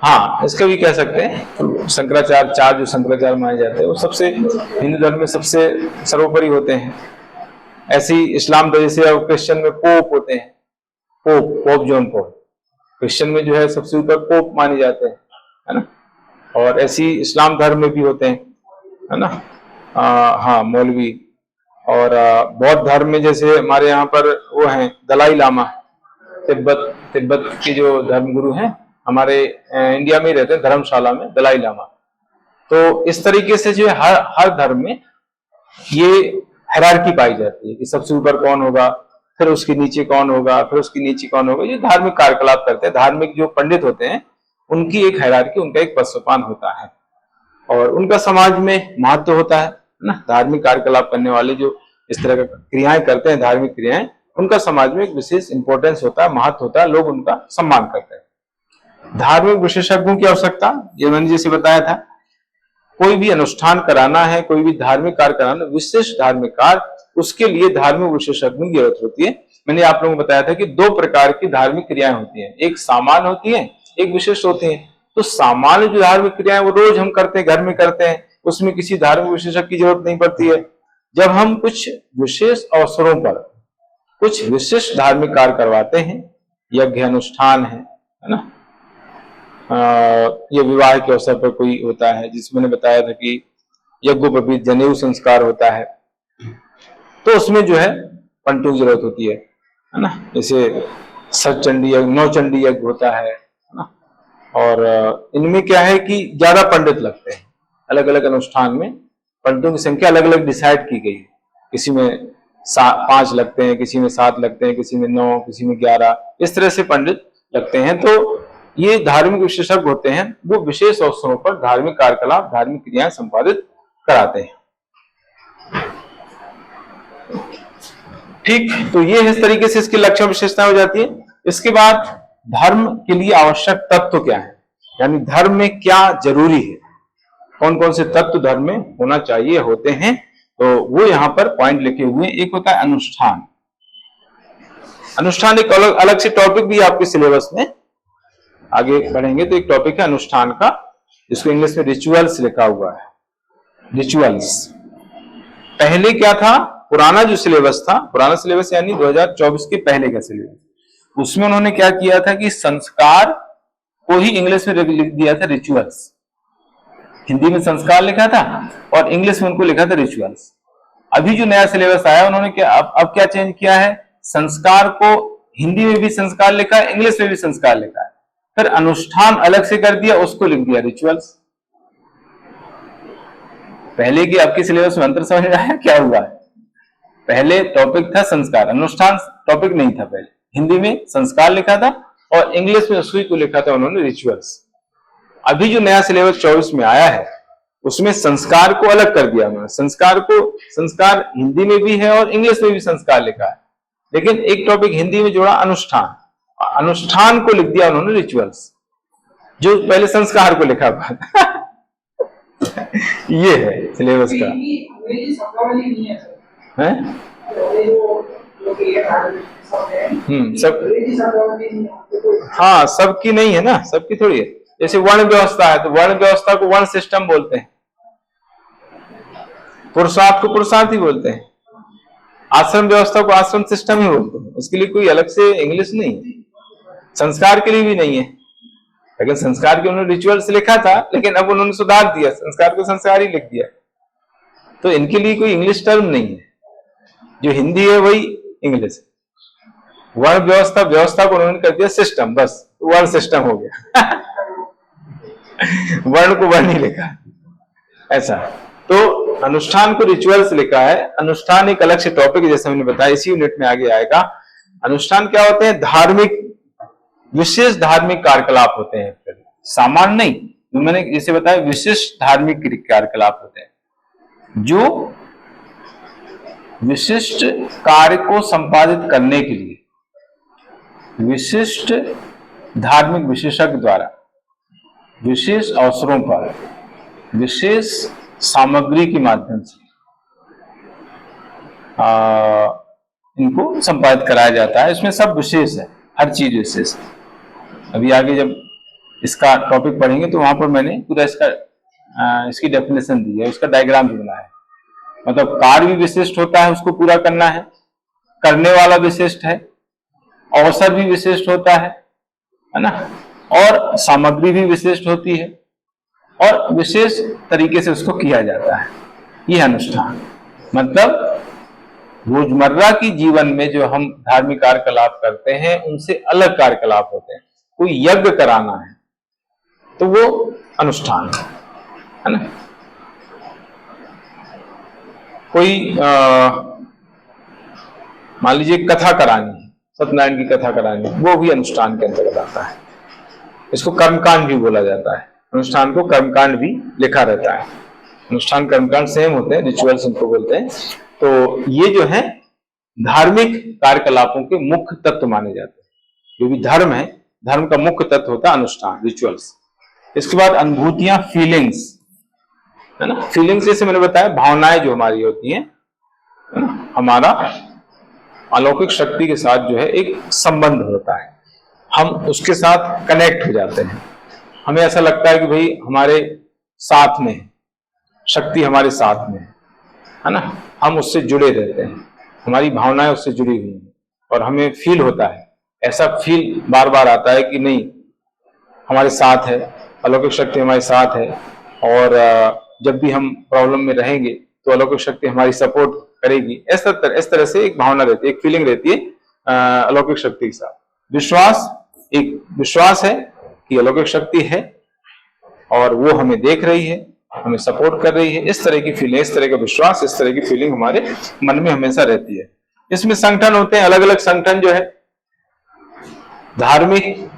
हाँ, इसका भी कह सकते हैं शंकराचार्य, चार जो शंकराचार्य माने जाते हैं वो सबसे हिंदू धर्म में सबसे सर्वोपरि होते हैं। ऐसे ही इस्लाम धर्म से और क्रिश्चियन में पोप होते हैं, पोप जॉन पॉल, क्रिश्चियन में जो है सबसे ऊपर पोप माने जाते हैं, है ना। और ऐसी इस्लाम धर्म में भी होते हैं, है ना। हाँ, मौलवी। और बौद्ध धर्म में जैसे हमारे यहाँ पर वो हैं दलाई लामा, तिब्बत के जो धर्मगुरु हैं, हमारे इंडिया में ही रहते हैं, धर्मशाला में दलाई लामा। तो इस तरीके से जो है हर धर्म में ये हायरार्की पाई जाती है कि सबसे ऊपर कौन होगा, फिर उसके नीचे कौन होगा, फिर उसके नीचे कौन होगा, ये धार्मिक कार्यकलाप करते हैं। धार्मिक जो पंडित होते हैं उनकी एक हायरार्की, उनका एक पदसोपान होता है और उनका समाज में महत्व होता है ना। धार्मिक कार्यकलाप करने वाले जो इस तरह का क्रियाएं करते हैं, धार्मिक क्रियाएं, उनका समाज में एक विशेष इंपॉर्टेंस होता है, महत्व होता है, लोग उनका सम्मान करते हैं। धार्मिक विशेषज्ञों की आवश्यकता, ये मैंने जैसे बताया था, कोई भी अनुष्ठान कराना है, कोई भी धार्मिक कार्य कराना, विशेष धार्मिक कार्य, उसके लिए धार्मिक विशेषज्ञों की जरूरत होती है। मैंने आप लोगों को बताया था कि दो प्रकार की धार्मिक क्रियाएं होती हैं, एक सामान्य होती है, एक विशेष होती है। तो सामान्य जो धार्मिक क्रियाएं वो रोज हम करते हैं, घर में करते हैं, उसमें किसी धार्मिक विशेषज्ञ की जरूरत नहीं पड़ती है। जब हम कुछ विशेष अवसरों पर कुछ विशिष्ट धार्मिक कार्य करवाते हैं, यज्ञ अनुष्ठान है ना, ये विवाह के अवसर पर कोई होता है, जिसमें मैंने बताया था कि यज्ञोपवीत जनेऊ संस्कार होता है, तो उसमें जो है पंडितों की जरूरत होती है ना। जैसे सतचंडी यज्ञ, नौचंडी यज्ञ होता है ना, और इनमें क्या है कि ज्यादा पंडित लगते हैं। अलग अलग अनुष्ठान में पंडितों की संख्या अलग अलग डिसाइड की गई है, किसी में 5 लगते हैं, किसी में 7 लगते हैं, किसी में 9, किसी में 11, इस तरह से पंडित लगते हैं। तो ये धार्मिक विशेषज्ञ होते हैं, वो विशेष अवसरों पर धार्मिक कार्यकलाप, धार्मिक क्रियाएं संपादित कराते हैं। ठीक, तो ये इस तरीके से इसकी लक्षण विशेषता हो जाती है। इसके बाद धर्म के लिए आवश्यक तत्व क्या है, यानी धर्म में क्या जरूरी है, कौन कौन से तत्व धर्म में होना चाहिए, होते हैं, तो वो यहाँ पर पॉइंट लिखे हुए हैं। एक होता है अनुष्ठान। अनुष्ठान एक अलग से टॉपिक भी आपके सिलेबस में आगे बढ़ेंगे, तो एक टॉपिक है अनुष्ठान का, जिसको इंग्लिश में रिचुअल्स लिखा हुआ है। रिचुअल्स पहले क्या था, पुराना जो सिलेबस था, पुराना सिलेबस यानी 2024 के पहले का सिलेबस, उसमें उन्होंने क्या किया था कि संस्कार को ही इंग्लिश में लिख दिया था रिचुअल्स। हिंदी में संस्कार लिखा था और इंग्लिश में उनको लिखा था रिचुअल्स। अभी जो नया सिलेबस आया, उन्होंने क्या अब क्या चेंज किया है, संस्कार को हिंदी में भी संस्कार लिखा है, इंग्लिश में भी संस्कार लिखा है, फिर अनुष्ठान अलग से कर दिया, उसको लिख दिया रिचुअल्स। पहले की आपके सिलेबस में अंतर समझ में आया क्या हुआ है? पहले टॉपिक था संस्कार, अनुष्ठान टॉपिक नहीं था। पहले हिंदी में संस्कार लिखा था और इंग्लिश में उसी को लिखा था उन्होंने रिचुअल्स। अभी जो नया सिलेबस 24 में आया है, उसमें संस्कार को अलग कर दिया उन्होंने। संस्कार हिंदी में भी है और इंग्लिश में भी संस्कार लिखा है, लेकिन एक टॉपिक हिंदी में जोड़ा अंगुष्ठान, अनुष्ठान को लिख दिया उन्होंने रिचुअल्स, जो पहले संस्कार को लिखा हुआ था। ये है सिलेबस का है। सब, हाँ सबकी नहीं है ना, सबकी थोड़ी है। जैसे वर्ण व्यवस्था है, तो वर्ण व्यवस्था को वर्ण सिस्टम बोलते हैं, पुरुषार्थ को पुरुषार्थ ही बोलते हैं, आश्रम व्यवस्था को आश्रम सिस्टम ही बोलते हैं। उसके लिए कोई अलग से इंग्लिश नहीं है, संस्कार के लिए भी नहीं है। लेकिन संस्कार के उन्होंने रिचुअल्स लिखा था, लेकिन अब उन्होंने सुधार दिया, संस्कार को संस्कार ही लिख दिया। तो इनके लिए कोई इंग्लिश टर्म नहीं है, जो हिंदी है वही इंग्लिश है। वर्ण व्यवस्था को उन्होंने कर दिया सिस्टम, बस वर्ण सिस्टम हो गया। वर्ण को वर्ण ही लिखा, ऐसा। तो अनुष्ठान को रिचुअल्स लिखा है। अनुष्ठान एक अलग से टॉपिक है, जैसे मैंने बताया, इसी यूनिट में आगे आएगा। अनुष्ठान क्या होते हैं, धार्मिक, विशेष धार्मिक कार्यकलाप होते हैं, सामान्य नहीं। मैंने जैसे बताया विशिष्ट धार्मिक कार्यकलाप होते हैं, जो विशिष्ट कार्य को संपादित करने के लिए विशिष्ट धार्मिक विशेषज्ञ द्वारा विशेष अवसरों पर विशेष सामग्री के माध्यम से इनको संपादित कराया जाता है। इसमें सब विशेष है, हर चीज विशेष है। अभी आगे जब इसका टॉपिक पढ़ेंगे तो वहां पर मैंने पूरा इसकी डेफिनेशन दी है, उसका डायग्राम भी बनाया है। मतलब कार्य भी विशिष्ट होता है, उसको पूरा करना है, करने वाला विशिष्ट है, अवसर भी विशिष्ट होता है ना, और सामग्री भी विशिष्ट होती है, और विशेष तरीके से उसको किया जाता है। यह अनुष्ठान मतलब रोजमर्रा की जीवन में जो हम धार्मिक कार्यकलाप करते हैं, उनसे अलग कार्यकलाप होते हैं। कोई यज्ञ कराना है तो वो अनुष्ठान है ना, कोई मान लीजिए कथा करानी है, सत्यनारायण की कथा करानी है, वो भी अनुष्ठान के अंतर्गत आता है। इसको कर्मकांड भी बोला जाता है, अनुष्ठान को कर्मकांड भी लिखा रहता है। अनुष्ठान कर्मकांड सेम होते हैं, रिचुअल्स उनको बोलते हैं। तो ये जो है धार्मिक कार्यकलापों के मुख्य तत्व माने जाते हैं। जो भी धर्म है, धर्म का मुख्य तत्व होता है अनुष्ठान, रिचुअल्स। इसके बाद अनुभूतियां, फीलिंग्स, है ना। फीलिंग्स जैसे मैंने बताया, भावनाएं जो हमारी होती हैं, है ना, हमारा अलौकिक शक्ति के साथ जो है एक संबंध होता है, हम उसके साथ कनेक्ट हो जाते हैं। हमें ऐसा लगता है कि भाई हमारे साथ में है, शक्ति हमारे साथ में है ना, हम उससे जुड़े रहते हैं, हमारी भावनाएं उससे जुड़ी हुई हैं और हमें फील होता है, ऐसा फील बार बार आता है कि नहीं हमारे साथ है, अलौकिक शक्ति हमारे साथ है। और जब भी हम प्रॉब्लम में रहेंगे तो अलौकिक शक्ति हमारी सपोर्ट करेगी। इस तरह से एक भावना रहती है, एक फीलिंग रहती है अलौकिक शक्ति के साथ। विश्वास, एक विश्वास है कि अलौकिक शक्ति है और वो हमें देख रही है, हमें सपोर्ट कर रही है। इस तरह की फीलिंग, इस तरह का विश्वास, इस तरह की फीलिंग हमारे मन में हमेशा रहती है। इसमें संगठन होते हैं, अलग अलग संगठन जो है धार्मिक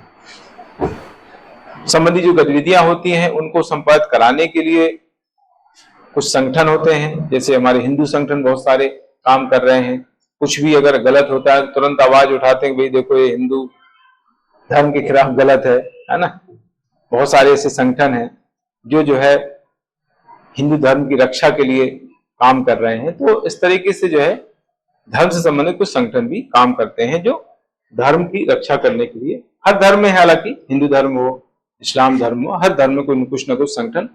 संबंधी जो गतिविधियां होती हैं उनको संपादित कराने के लिए कुछ संगठन होते हैं। जैसे हमारे हिंदू संगठन बहुत सारे काम कर रहे हैं। कुछ भी अगर गलत होता है तुरंत आवाज उठाते हैं, भाई देखो ये हिंदू धर्म के खिलाफ गलत है ना। बहुत सारे ऐसे संगठन हैं जो है हिंदू धर्म की रक्षा के लिए काम कर रहे हैं। तो इस तरीके से जो है धर्म से संबंधित कुछ संगठन भी काम करते हैं जो धर्म की रक्षा करने के लिए, हर धर्म में, हालांकि हिंदू धर्म हो, इस्लाम धर्म हो, हर धर्म में कुछ न कुछ संगठन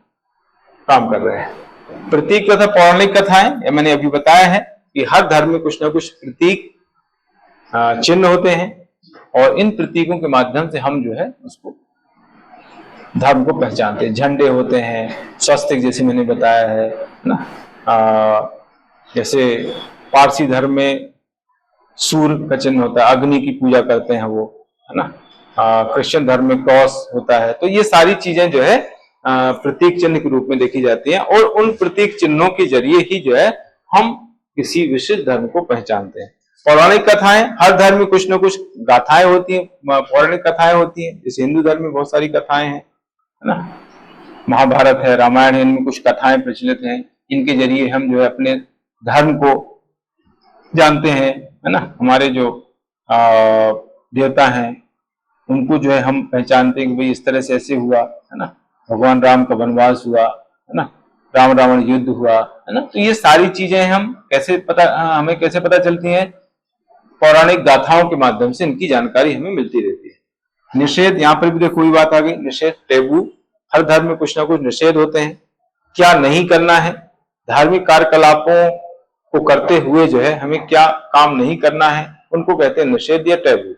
काम कर रहे हैं। प्रतीक तथा पौराणिक कथाएं, मैंने अभी बताया है कि हर धर्म में कुछ न कुछ प्रतीक चिन्ह होते हैं और इन प्रतीकों के माध्यम से हम जो है उसको धर्म को पहचानते हैं। झंडे होते हैं, स्वस्तिक जैसे मैंने बताया है ना। जैसे पारसी धर्म में सूर्य का चिन्ह होता है, अग्नि की पूजा करते हैं वो, है ना। क्रिश्चियन धर्म में क्रॉस होता है। तो ये सारी चीजें जो है प्रतीक चिन्ह के रूप में देखी जाती हैं और उन प्रतीक चिन्हों के जरिए ही जो है हम किसी विशिष्ट धर्म को पहचानते हैं। पौराणिक कथाएं, हर धर्म में कुछ न कुछ गाथाएं होती हैं, पौराणिक कथाएं होती हैं। जैसे हिंदू धर्म में बहुत सारी कथाएं हैं, है ना। महाभारत है, रामायण है, इनमें कुछ कथाएं प्रचलित हैं। इनके जरिए हम जो है अपने धर्म को जानते हैं, है ना। हमारे जो देवता हैं उनको जो है हम पहचानते हैं कि भाई इस तरह से ऐसे हुआ, है ना। भगवान राम का वनवास हुआ, है ना, राम रावण युद्ध हुआ, है ना। तो ये सारी चीजें हमें कैसे पता चलती हैं? पौराणिक गाथाओं के माध्यम से इनकी जानकारी हमें मिलती रहती है। निषेध, यहाँ पर भी देखो कोई बात आ गई, निषेध, टेबू। हर धर्म में कुछ ना कुछ निषेध होते हैं, क्या नहीं करना है। धार्मिक कार्यकलापों को करते हुए जो है हमें क्या काम नहीं करना है, उनको कहते हैं निषेध या टैबू।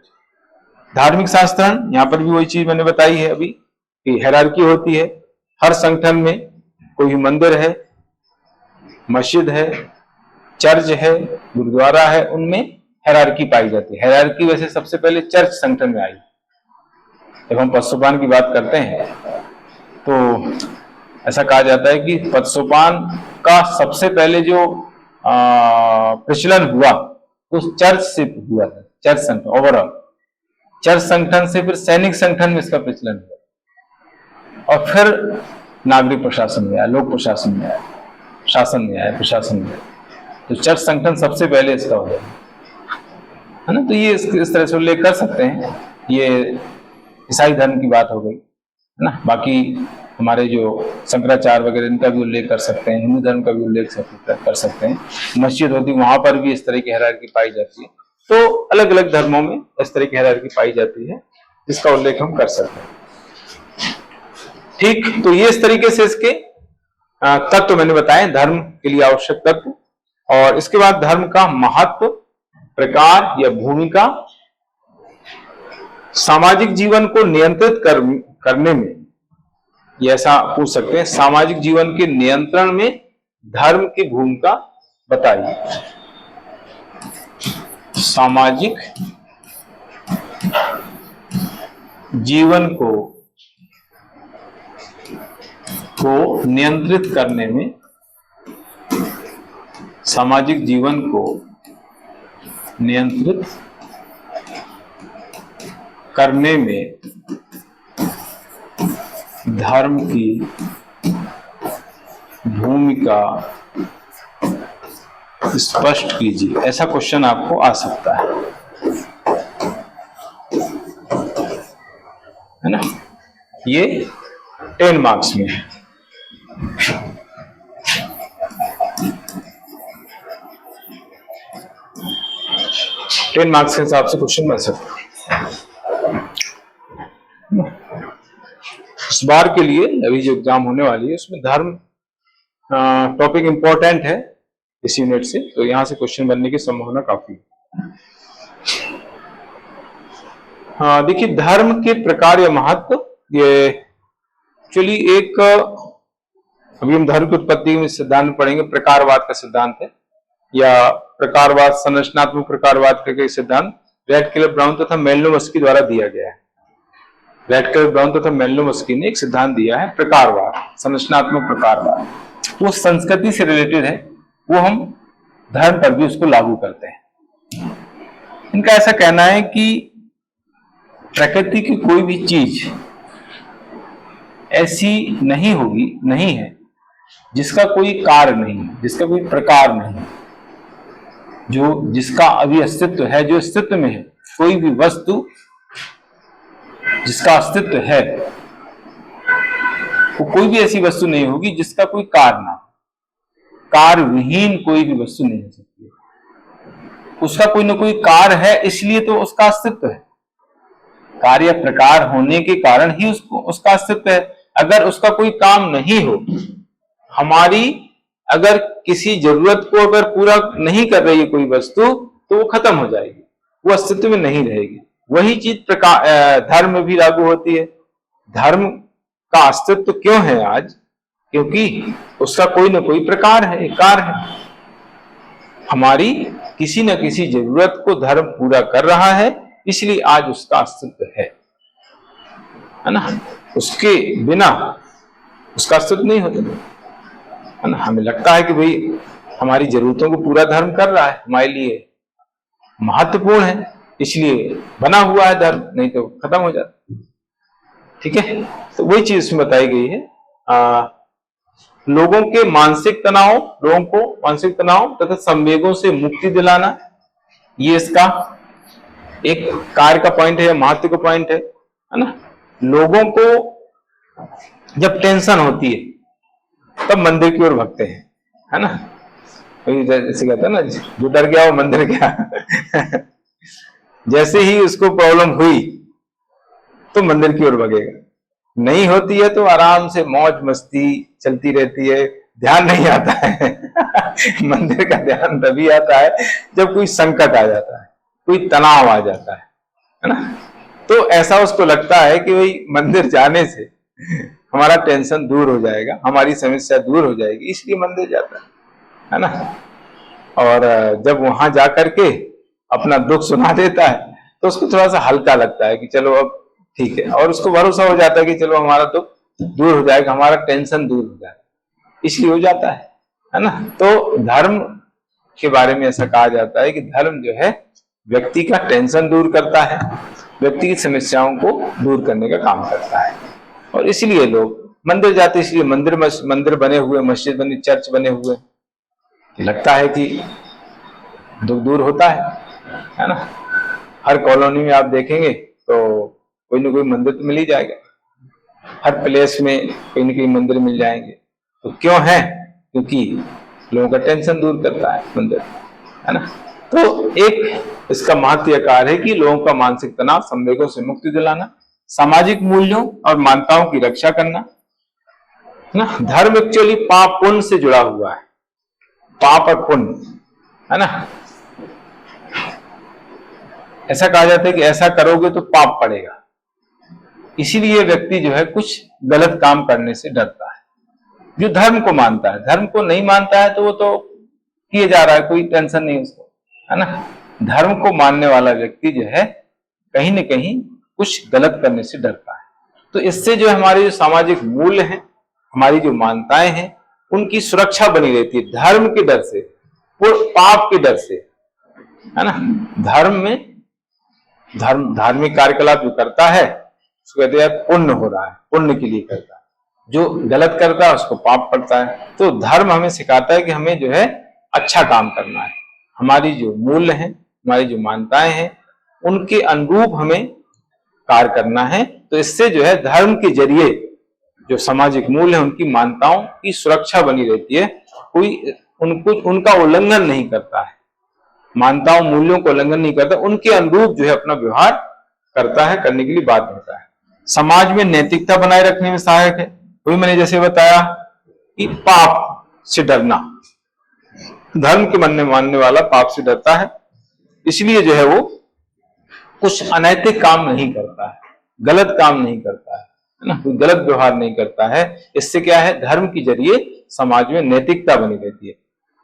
धार्मिक शास्त्रण, यहाँ पर भी वही चीज मैंने बताई है अभी कि हायरार्की होती है। हर संगठन में कोई भी मंदिर है, मस्जिद है, चर्च है, गुरुद्वारा है, उनमें हायरार्की पाई जाती है। हायरार्की वैसे सबसे पहले चर्च संगठन में आई। जब हम पदसोपान की बात करते हैं तो ऐसा कहा जाता है कि पदसोपान का सबसे पहले जो प्रचलन हुआ तो चर्च से हुआ था। चर्च संगठन, ओवरऑल चर्च संगठन से फिर सैनिक संगठन में इसका प्रचलन हुआ और फिर नागरिक प्रशासन में आया, लोक प्रशासन में आया, शासन में आया, प्रशासन में आया। तो चर्च संगठन सबसे पहले इसका हुआ, है ना। तो ये इस तरह से उल्लेख कर सकते हैं। ये ईसाई धर्म की बात हो गई, है ना। बाकी हमारे जो शंकराचार्य वगैरह इनका भी उल्लेख कर सकते हैं, हिंदू धर्म का भी उल्लेख कर सकते हैं। मस्जिद होती है, वहां पर भी इस तरह की हायरार्की पाई जाती है। तो अलग अलग धर्मों में इस तरह की हायरार्की पाई जाती है जिसका उल्लेख हम कर सकते हैं। ठीक, तो ये इस तरीके से इसके तत्व मैंने बताए, धर्म के लिए आवश्यक तत्व। और इसके बाद धर्म का महत्व, प्रकार या भूमिका, सामाजिक जीवन को नियंत्रित करने में, ये ऐसा पूछ सकते हैं, सामाजिक जीवन के नियंत्रण में धर्म की भूमिका बताइए। सामाजिक जीवन को नियंत्रित करने में, सामाजिक जीवन को नियंत्रित करने में धर्म की भूमिका स्पष्ट कीजिए। ऐसा क्वेश्चन आपको आ सकता है ना। ये 10 मार्क्स में है। टेन मार्क्स के हिसाब से क्वेश्चन बन सकता है। इस बार के लिए अभी जो एग्जाम होने वाली है उसमें धर्म टॉपिक इंपॉर्टेंट है इस यूनिट से, तो यहां से क्वेश्चन बनने की संभावना काफी है। हाँ देखिए, धर्म के प्रकार या महत्व, ये एक्चुअली एक, अभी हम धर्म की उत्पत्ति में सिद्धांत पढ़ेंगे, प्रकारवाद का सिद्धांत है, या प्रकारवाद, संरचनात्मक प्रकारवाद का सिद्धांत रैडक्लिफ ब्राउन तथा मेलिनोव्स्की द्वारा दिया गया है। रैडक्लिफ ब्राउन तथा मेलिनोव्स्की ने एक सिद्धांत दिया है प्रकारवाद, संरचनात्मक प्रकारवाद। वो संस्कृति से रिलेटेड है, वो हम धर्म पर भी उसको लागू करते हैं। इनका ऐसा कहना है कि प्रकृति की कोई भी चीज ऐसी नहीं होगी, नहीं है, जिसका कोई कार्य नहीं है, जिसका कोई प्रकार नहीं है, जो जिसका अभी अस्तित्व है, जो अस्तित्व में है। कोई भी वस्तु जिसका अस्तित्व है, वो कोई भी ऐसी वस्तु नहीं होगी जिसका कोई कार्य ना हो। कार्य विहीन कोई भी वस्तु नहीं हो सकती। उसका कोई ना कोई कार्य है, इसलिए तो उसका अस्तित्व है। कार्य प्रकार होने के कारण ही उसका अस्तित्व है। अगर उसका कोई काम नहीं हो, हमारी अगर किसी जरूरत को अगर पूरा नहीं कर रही है कोई वस्तु, तो वो खत्म हो जाएगी, वो अस्तित्व में नहीं रहेगी। वही चीज धर्म में भी लागू होती है। धर्म का अस्तित्व क्यों है आज? क्योंकि उसका कोई ना कोई प्रकार है, एक कार्य है। हमारी किसी न किसी जरूरत को धर्म पूरा कर रहा है, इसलिए आज उसका अस्तित्व है ना। उसके बिना उसका अस्तित्व नहीं होता है ना। हमें लगता है कि भाई हमारी जरूरतों को पूरा धर्म कर रहा है, हमारे लिए महत्वपूर्ण है, इसलिए बना हुआ है धर्म, नहीं तो खत्म हो जाता। ठीक है, तो वही चीज इसमें बताई गई है। लोगों को मानसिक तनाव तथा संवेगों से मुक्ति दिलाना, ये इसका एक कार्य का पॉइंट है, महत्व का पॉइंट है ना। लोगों को जब टेंशन होती है तब मंदिर की ओर भागते हैं, है ना। जैसे कहते हैं ना, जो डर गया वो मंदिर गया। जैसे ही उसको प्रॉब्लम हुई तो मंदिर की ओर भागेगा। नहीं होती है तो आराम से मौज मस्ती चलती रहती है, ध्यान नहीं आता है। मंदिर का ध्यान तभी आता है जब कोई संकट आ जाता है, कोई तनाव आ जाता है ना। तो ऐसा उसको लगता है कि भाई मंदिर जाने से हमारा टेंशन दूर हो जाएगा, हमारी समस्या दूर हो जाएगी, इसलिए मंदिर जाता है ना। और जब वहां जाकर के अपना दुख सुना देता है तो उसको थोड़ा सा हल्का लगता है कि चलो अब ठीक है, और उसको भरोसा हो जाता है कि चलो हमारा दुख दूर हो जाएगा, हमारा टेंशन दूर हो जाएगा, इसलिए हो जाता है ना। तो धर्म के बारे में ऐसा कहा जाता है कि धर्म जो है व्यक्ति का टेंशन दूर करता है, व्यक्ति की समस्याओं को दूर करने का काम करता है, और इसलिए लोग मंदिर जाते, इसलिए मंदिर बने हुए, मस्जिद बनी, चर्च बने हुए, लगता है कि दुख दूर होता है ना। हर कॉलोनी में आप देखेंगे तो कोई ना कोई मंदिर तो मिल ही जाएगा, हर प्लेस में कोई ना कोई मंदिर मिल जाएंगे। तो क्यों है? क्योंकि लोगों का टेंशन दूर करता है मंदिर, है ना। तो एक इसका महत्व कार्य है कि लोगों का मानसिक तनाव, संवेगों से मुक्ति दिलाना, सामाजिक मूल्यों और मान्यताओं की रक्षा करना ना। धर्म एक्चुअली पाप पुण्य से जुड़ा हुआ है, पाप और पुण्य, है ना। ऐसा कहा जाता है कि ऐसा करोगे तो पाप पड़ेगा, इसीलिए व्यक्ति जो है कुछ गलत काम करने से डरता है। जो धर्म को मानता है, धर्म को नहीं मानता है तो वो तो किए जा रहा है, कोई टेंशन नहीं उसको, है ना। धर्म को मानने वाला व्यक्ति जो है कहीं न कहीं कुछ गलत करने से डरता है। तो इससे जो हमारे जो सामाजिक मूल्य हैं, हमारी जो मान्यताएं हैं, उनकी सुरक्षा बनी रहती है। धर्म के डर से, पाप के डर से है ना। धर्म में धार्मिक कार्यकलाप जो करता है उसको कहते हैं पुण्य हो रहा है, पुण्य के लिए करता है। जो गलत करता है उसको पाप पड़ता है। तो धर्म हमें सिखाता है कि हमें जो है अच्छा काम करना है, हमारी जो मूल्य है, हमारी जो मान्यताएं हैं, उनके अनुरूप हमें कार्य करना है। तो इससे जो है धर्म के जरिए जो सामाजिक मूल्य है, उनकी मान्यताओं की सुरक्षा बनी रहती है, कोई उनका उल्लंघन नहीं करता है, मान्यताओं मूल्यों को उल्लंघन नहीं करता, उनके अनुरूप जो है अपना व्यवहार करता है, करने के लिए बाध्य होता है। समाज में नैतिकता बनाए रखने में सहायक है। वही मैंने जैसे बताया कि पाप से डरना, धर्म के मानने वाला पाप से डरता है, इसलिए जो है वो कुछ अनैतिक काम नहीं करता है, गलत काम नहीं करता है ना, कोई गलत व्यवहार नहीं करता है। इससे क्या है, धर्म के जरिए समाज में नैतिकता बनी रहती है,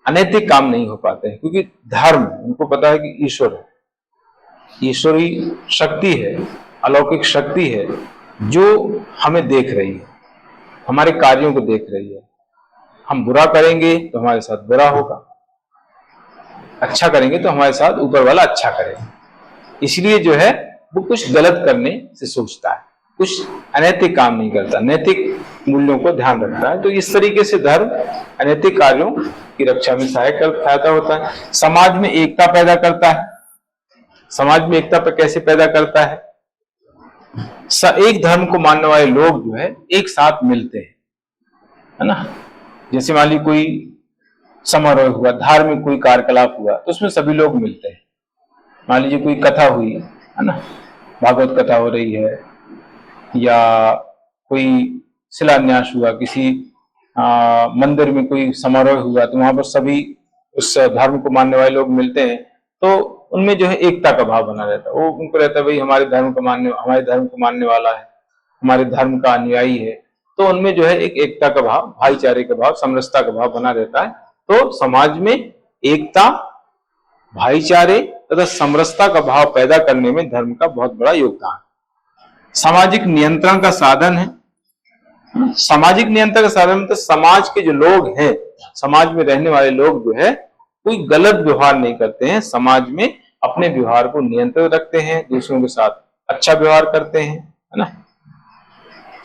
अनैतिक काम नहीं हो पाते हैं, क्योंकि धर्म, उनको पता है कि ईश्वर है, ईश्वरीय शक्ति है, अलौकिक शक्ति है जो हमें देख रही है, हमारे कार्यों को देख रही है। हम बुरा करेंगे तो हमारे साथ बुरा होगा, अच्छा करेंगे तो हमारे साथ ऊपर वाला अच्छा करेगा। इसलिए जो है वो कुछ गलत करने से सोचता है, कुछ अनैतिक काम नहीं करता, नैतिक मूल्यों को ध्यान रखता है। तो इस तरीके से धर्म अनैतिक कार्यों की रक्षा में सहायता होता है। समाज में एकता पैदा करता है। समाज में एकता पर कैसे पैदा करता है, एक धर्म को मानने वाले लोग जो है एक साथ मिलते हैं, है ना। जैसे मान लीजिए कोई समारोह हुआ, धार्मिक कोई कार्यकलाप हुआ, तो उसमें सभी लोग मिलते हैं। मान लीजिए कोई कथा हुई, है ना, भागवत कथा हो रही है, या कोई शिलान्यास हुआ, किसी मंदिर में कोई समारोह हुआ, तो वहां पर सभी उस धर्म को मानने वाले लोग मिलते हैं, तो उनमें जो है एकता का भाव बना रहता है। वो उनको रहता है भाई हमारे धर्म को मानने वाला है, हमारे धर्म का अनुयायी है, तो उनमें जो है एक एकता का भाव, भाईचारे का भाव, समरसता का भाव बना रहता है। तो समाज में एकता, भाईचारे तथा समरसता का भाव पैदा करने में धर्म का बहुत बड़ा योगदान है। सामाजिक नियंत्रण का साधन है। सामाजिक नियंत्रण का साधन तो समाज के जो लोग हैं, समाज में रहने वाले लोग जो है कोई गलत व्यवहार नहीं करते हैं, समाज में अपने व्यवहार को नियंत्रित रखते हैं, दूसरों के साथ अच्छा व्यवहार करते हैं, है ना,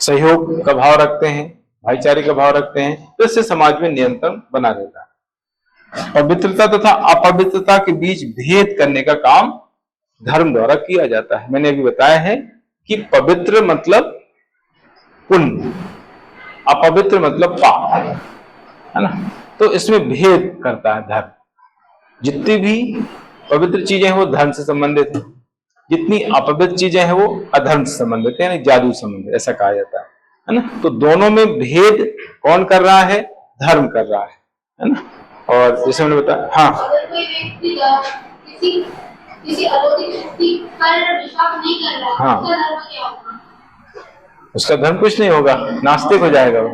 सहयोग का भाव रखते हैं, भाईचारे का भाव रखते हैं। तो इससे समाज में नियंत्रण बना रहता है। पवित्रता तथा अपवित्रता के बीच भेद करने का काम धर्म द्वारा किया जाता है। मैंने अभी बताया है कि पवित्र मतलब पुण्य, अपवित्र मतलब पाप, है ना। तो इसमें भेद करता है धर्म। जितनी भी पवित्र चीजें हैं वो धर्म से संबंधित है, जितनी अपवित्र चीजें हैं वो अधर्म से संबंधित है, यानी जादू संबंधित, ऐसा कहा जाता है ना। तो दोनों में भेद कौन कर रहा है, धर्म कर रहा है ना। और जैसे मैंने बताया, हाँ, अगर कोई व्यक्ति किसी अलौकिक शक्ति पर विश्वास नहीं कर रहा, हाँ, उसका धर्म क्या होगा? उसका धर्म कुछ नहीं होगा, नास्तिक हो जाएगा वो,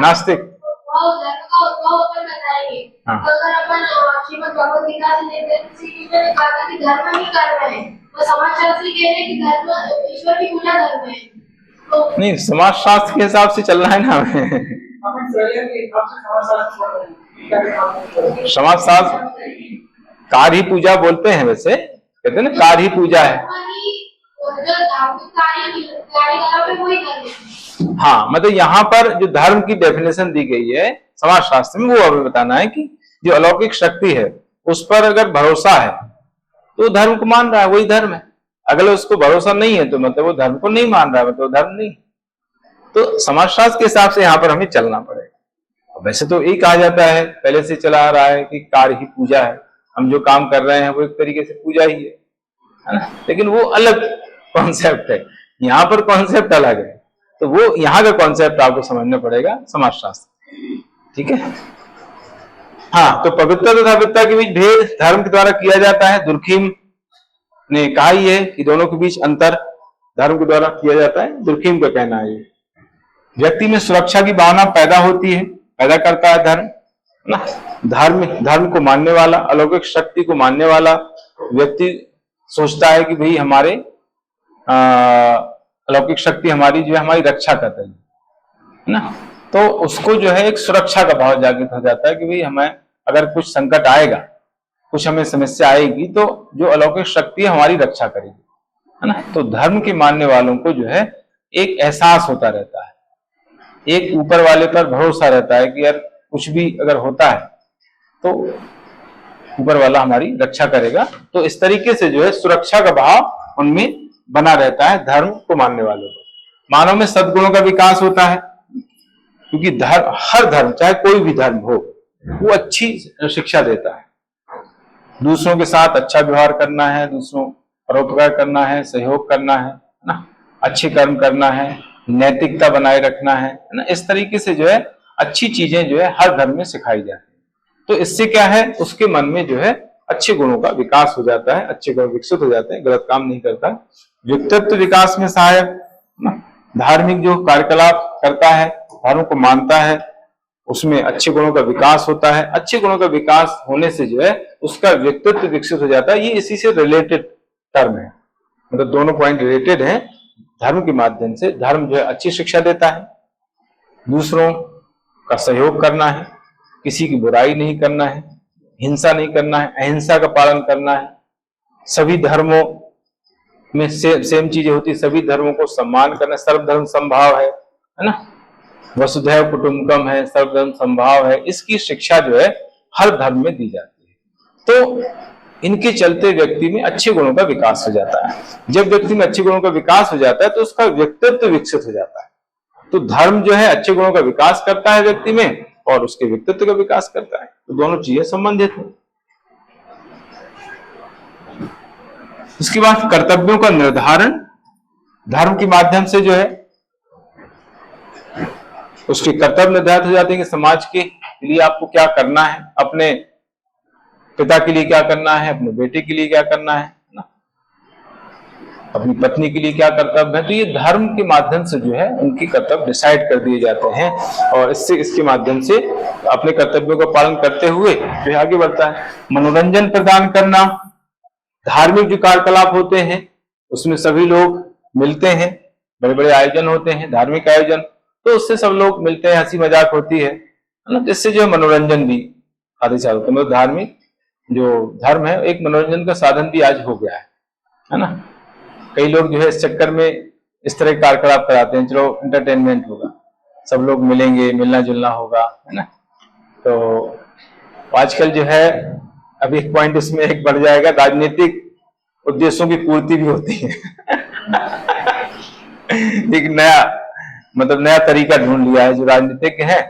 नास्तिक। धर्म का उद्भव अपन बताएंगे। हाँ। अगर अपन श्रीमद् भगवद गीता से लेते हैं, श्री कृष्ण ने कहा था कि धर्म ही कर्म है, तो समाजशास्त्र कह रहे हैं कि धर्म ईश्वर की पूजा धर्म है। तो नहीं, समाजशास्त्र के हिसाब से चलना है ना हमें। अपन ट्रेलर के हिसाब से समाजशास्त्र पढ़ रहे हैं। समाजशास्त्र कार ही पूजा बोलते हैं, वैसे कहते हैं ना कार ही पूजा है। जो धार्मिक कार्य पे वही धर्म है। हाँ, मतलब यहाँ पर जो धर्म की डेफिनेशन दी गई है समाजशास्त्र में, वो हमें बताना है कि जो अलौकिक शक्ति है उस पर अगर भरोसा है तो धर्म को मान रहा है, वही धर्म है। अगर उसको भरोसा नहीं है तो मतलब वो धर्म को नहीं मान रहा है, मतलब धर्म नहीं। तो समाजशास्त्र के हिसाब से यहाँ पर हमें चलना पड़ेगा। वैसे तो यही कहा जाता है, पहले से चला आ रहा है कि कार्य ही पूजा है, हम जो काम कर रहे हैं वो एक तरीके से पूजा ही है ना। लेकिन वो अलग कॉन्सेप्ट है, यहाँ पर कॉन्सेप्ट अलग है, तो वो यहाँ का कॉन्सेप्ट आपको समझना पड़ेगा समाजशास्त्र, ठीक है। हाँ, तो पवित्रता तथा अपवित्रता के बीच भेद धर्म के द्वारा किया जाता है। दुर्खीम ने कहा ही है कि दोनों के बीच अंतर धर्म के द्वारा किया जाता है, दुर्खीम का कहना है। व्यक्ति में सुरक्षा की भावना पैदा होती है, पैदा करता है धर्म ना। धर्म को मानने वाला, अलौकिक शक्ति को मानने वाला व्यक्ति सोचता है कि भाई हमारे अलौकिक शक्ति हमारी जो है हमारी रक्षा कर रही है ना। तो उसको जो है एक सुरक्षा का भाव जागृत हो जाता है कि भाई हमें अगर कुछ संकट आएगा कुछ हमें समस्या आएगी तो जो अलौकिक शक्ति है हमारी रक्षा करेगी, है ना। तो धर्म के मानने वालों को जो है एक एहसास होता रहता है, एक ऊपर वाले पर भरोसा रहता है कि यार कुछ भी अगर होता है तो ऊपर वाला हमारी रक्षा करेगा। तो इस तरीके से जो है सुरक्षा का भाव उनमें बना रहता है धर्म को मानने वालों को। मानव में सद्गुणों का विकास होता है, क्योंकि हर धर्म, चाहे कोई भी धर्म हो, वो अच्छी शिक्षा देता है। दूसरों के साथ अच्छा व्यवहार करना है, दूसरों परोपकार करना है, सहयोग करना है ना, अच्छे कर्म करना है, नैतिकता बनाए रखना है ना। इस तरीके से जो है अच्छी चीजें जो है हर धर्म में सिखाई जाती है। तो इससे क्या है, उसके मन में जो है अच्छे गुणों का विकास हो जाता है, अच्छे गुण विकसित हो जाते हैं, गलत काम नहीं करता। व्यक्तित्व विकास में सहायक ना, धार्मिक जो कार्यकलाप करता है, धर्म को मानता है, उसमें अच्छे गुणों का विकास होता है। अच्छे गुणों का विकास होने से जो है उसका व्यक्तित्व विकसित हो जाता है। ये इसी से रिलेटेड टर्म है, मतलब दोनों पॉइंट रिलेटेड हैं। धर्म के माध्यम से धर्म जो है अच्छी शिक्षा देता है, दूसरों का सहयोग करना है, किसी की बुराई नहीं करना है, हिंसा नहीं करना है, अहिंसा का पालन करना है। सभी धर्मों में सेम चीजें होती है, सभी धर्मों को सम्मान करना, सर्वधर्म समभाव है ना, वसुधैव कुटुंबकम है, सर्वधर्म समभाव है। इसकी शिक्षा जो है हर धर्म में दी जाती है। तो इनके चलते व्यक्ति में अच्छे गुणों का विकास हो जाता है। जब व्यक्ति में अच्छे गुणों का विकास हो जाता है तो उसका व्यक्तित्व विकसित हो जाता है। तो धर्म जो है अच्छे गुणों का विकास करता है व्यक्ति में, और उसके व्यक्तित्व का विकास करता है। तो दोनों चीजें संबंधित हैं। इसके बाद कर्तव्यों का निर्धारण धर्म के माध्यम से जो है उसके कर्तव्य निर्धारित हो जाते हैं कि समाज के लिए आपको क्या करना है, अपने पिता के लिए क्या करना है, अपने बेटे के लिए क्या करना है ना, अपनी पत्नी के लिए क्या कर्तव्य है। तो ये धर्म के माध्यम से जो है उनके कर्तव्य डिसाइड कर दिए जाते हैं, और इसके माध्यम से अपने कर्तव्यों का पालन करते हुए जो आगे बढ़ता है। मनोरंजन प्रदान करना, धार्मिक जो कार्यकलाप होते हैं उसमें सभी लोग मिलते हैं, बड़े बड़े आयोजन होते हैं, धार्मिक आयोजन, तो उससे सब लोग मिलते हैं, हंसी मजाक होती है ना। जिससे जो है मनोरंजन भी आदि साल होता है। मतलब धार्मिक जो धर्म है एक मनोरंजन का साधन भी आज हो गया है ना। कई लोग जो है इस चक्कर में इस तरह के कार्यकलाप कराते हैं, चलो एंटरटेनमेंट होगा, सब लोग मिलेंगे, मिलना जुलना होगा, है ना। तो आजकल जो है अब एक पॉइंट इसमें एक बढ़ जाएगा, राजनीतिक उद्देश्यों की पूर्ति भी होती है। एक नया तरीका ढूंढ लिया है जो राजनीतिज्ञ है।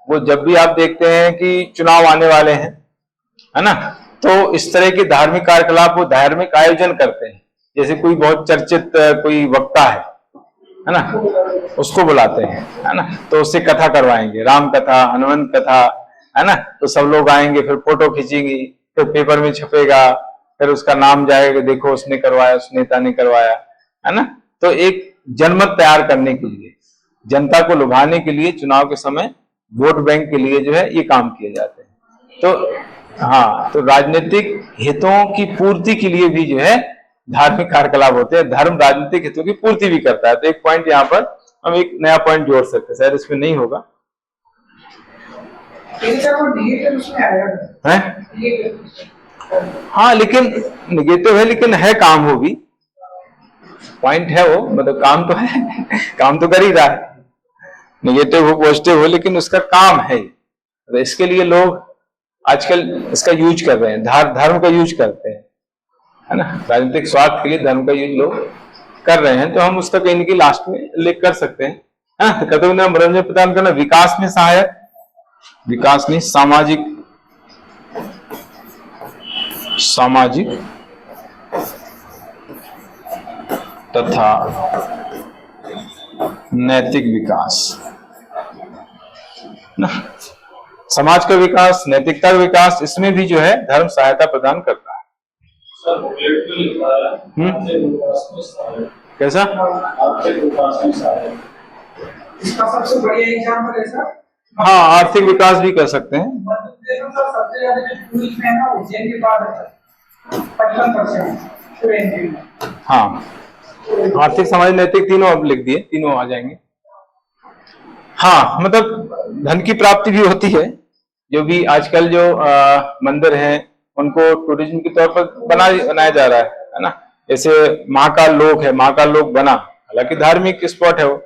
वो जब भी आप देखते हैं कि चुनाव आने वाले हैं, है ना, तो इस तरह के धार्मिक कार्यकलाप, वो धार्मिक आयोजन करते हैं। जैसे कोई बहुत चर्चित कोई वक्ता है ना, उसको बुलाते हैं, है ना, तो उससे कथा करवाएंगे, राम कथा, हनुमान कथा, है ना। तो सब लोग आएंगे, फिर फोटो खींचेंगे, फिर पेपर में छपेगा, फिर उसका नाम जाएगा, देखो उसने करवाया, उस नेता ने करवाया, है ना। तो एक जनमत तैयार करने के लिए, जनता को लुभाने के लिए, चुनाव के समय वोट बैंक के लिए जो है ये काम किए जाते हैं। तो हाँ, तो राजनीतिक हितों की पूर्ति के लिए भी जो है धार्मिक कार्यकलाप होते हैं। धर्म राजनीतिक हितों की पूर्ति भी करता है। तो एक पॉइंट यहाँ पर हम एक नया पॉइंट जोड़ सकते हैं, शायद इसमें नहीं होगा है? हाँ, लेकिन निगेटिव है, लेकिन है काम, वो भी पॉइंट है वो, मतलब काम तो है, काम तो कर ही रहा है, निगेटिव हो पॉजिटिव हो, लेकिन उसका काम है। तो इसके लिए लोग आजकल इसका यूज कर रहे हैं, धर्म का यूज करते हैं, है ना, राजनीतिक स्वार्थ के लिए धर्म का यूज लोग कर रहे हैं। तो हम उसका कहीं ना कहीं लास्ट में उल्लेख कर सकते हैं। तो कर्तव्य मनोरंजन प्रदान करना, विकास में सहायक, विकास नहीं, सामाजिक तथा नैतिक विकास ना, समाज का विकास, नैतिकता का विकास, इसमें भी जो है धर्म सहायता प्रदान करता है। कैसा? इसका सबसे बढ़िया एग्जाम्पल है सर, हाँ, आर्थिक विकास भी कर सकते हैं। सबसे ज्यादा जो टूरिस्ट है ना, उज्जैन के बाद है 55%। हाँ, आर्थिक, सामाजिक, नैतिक तीनों अब लिख दिए, तीनों आ जाएंगे। हाँ, मतलब धन की प्राप्ति भी होती है। जो भी आजकल जो मंदिर हैं, उनको टूरिज्म के तौर पर बनाया जा रहा है ना। जैसे महाकाल लोक है, महाकाल लोक बना, हालांकि धार्मिक स्पॉट है वो,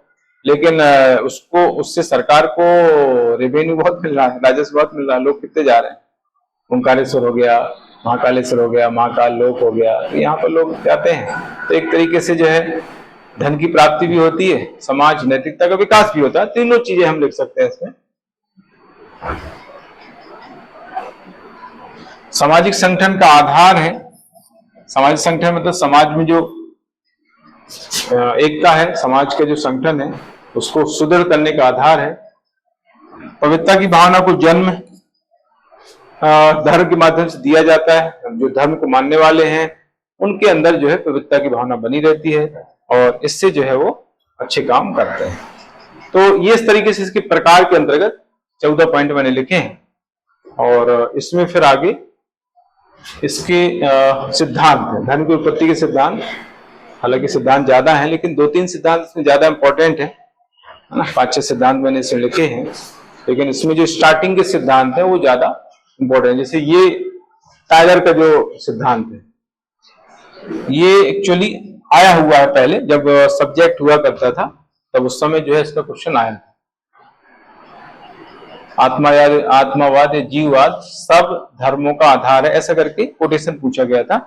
लेकिन उससे सरकार को रेवेन्यू बहुत मिल रहा है, राजस्व बहुत मिल रहा है, लोग कितने जा रहे हैं। ओंकारेश्वर हो गया, महाकालेश्वर हो गया, महाकाल लोक हो गया, तो यहाँ पर लोग जाते हैं। तो एक तरीके से जो है धन की प्राप्ति भी होती है, समाज नैतिकता का विकास भी होता है। तीनों चीजें हम लिख सकते हैं इसमें। सामाजिक संगठन का आधार है, सामाजिक संगठन मतलब समाज में जो एकता है, समाज के जो संगठन है उसको सुदृढ़ करने का आधार है। पवित्रता की भावना को जन्म धर्म के माध्यम से दिया जाता है। जो धर्म को मानने वाले हैं उनके अंदर जो है पवित्रता की भावना बनी रहती है और इससे जो है वो अच्छे काम करते हैं। तो ये इस तरीके से इसके प्रकार के अंतर्गत 14 पॉइंट मैंने लिखे हैं और इसमें फिर आगे इसके सिद्धांत है, धर्म की उत्पत्ति के सिद्धांत। हालांकि सिद्धांत ज्यादा है लेकिन 2-3 सिद्धांत इसमें ज्यादा इंपॉर्टेंट है ना। 5-6 सिद्धांत मैंने इसमें लिखे हैं, लेकिन इसमें जो स्टार्टिंग के सिद्धांत है वो ज्यादा इंपॉर्टेंट। जैसे ये टाइलर का जो सिद्धांत है, ये एक्चुअली आया हुआ है पहले जब सब्जेक्ट हुआ करता था, तब उस समय जो है इसका क्वेश्चन आया था। आत्मावाद या जीववाद सब धर्मों का आधार है, ऐसा करके कोटेशन पूछा गया था।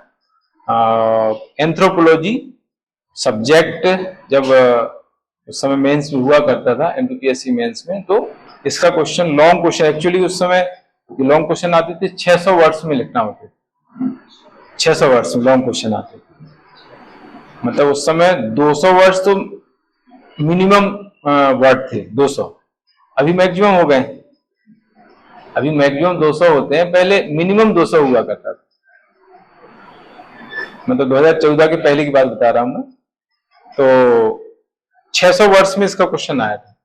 एंथ्रोपोलॉजी सब्जेक्ट जब उस समय मेंस में हुआ करता था, एमपीपीएससी मेंस में, तो इसका क्वेश्चन लॉन्ग क्वेश्चन, एक्चुअली उस समय लॉन्ग क्वेश्चन आते थे 600 वर्ड्स में लिखना होते थे। 600 वर्ड्स में लॉन्ग क्वेश्चन आते थे, मतलब उस समय 200 वर्ड्स तो मिनिमम वर्ड थे, 200। अभी मैक्सिमम हो गए, अभी मैक्सिमम 200 होते हैं, पहले मिनिमम 200 हुआ करता था। मतलब 2014 के पहले की बात बता रहा हूं मैं। तो 600 वर्ड्स में इसका क्वेश्चन आया था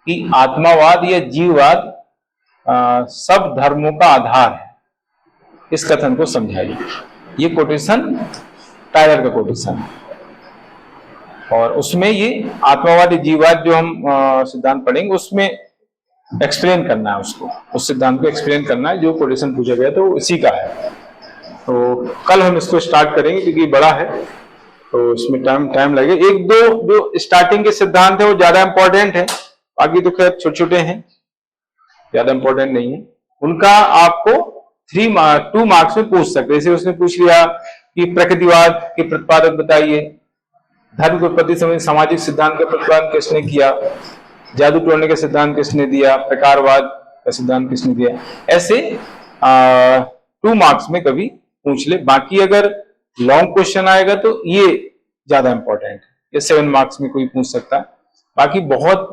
कि आत्मावाद या जीववाद सब धर्मों का आधार है, इस कथन को समझाइए। ये कोटेशन टाइलर का कोटेशन है और उसमें ये आत्मावाद या जीववाद जो हम सिद्धांत पढ़ेंगे उसमें एक्सप्लेन करना है, उसको, उस सिद्धांत को एक्सप्लेन करना है। जो कोटेशन पूछा गया तो इसी का है। तो कल हम इसको स्टार्ट करेंगे क्योंकि बड़ा है तो इसमें टाइम लगेगा। 1-2 जो स्टार्टिंग के सिद्धांत है वो ज्यादा इंपॉर्टेंट है, बाकी तो खैर छोटे छोटे हैं, ज्यादा इंपॉर्टेंट नहीं है। उनका आपको 2 मार्क्स में पूछ सकते हैं। जैसे उसने पूछ लिया कि प्रकृतिवाद के प्रतिपादक बताइए, धर्म की उत्पत्ति संबंधी सामाजिक सिद्धांत का प्रतिपादन किसने किया, जादू टोलने का सिद्धांत किसने दिया, प्रकारवाद का सिद्धांत किसने दिया। ऐसे 2 मार्क्स में कभी पूछ ले। बाकी अगर लॉन्ग क्वेश्चन आएगा तो ये ज्यादा इंपॉर्टेंट है, ये 7 मार्क्स में कोई पूछ सकता है। बाकी बहुत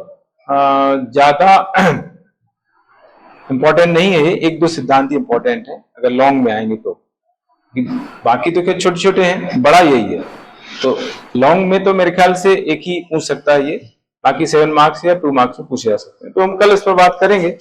ज्यादा इंपॉर्टेंट नहीं है, 1-2 सिद्धांत ही इंपॉर्टेंट है अगर लॉन्ग में आएंगे तो। बाकी तो क्या छोटे छोटे हैं, बड़ा यही है। तो लॉन्ग में तो मेरे ख्याल से एक ही पूछ सकता है ये, बाकी 7 मार्क्स या 2 मार्क्स में पूछे जा सकते हैं। तो हम कल इस पर बात करेंगे।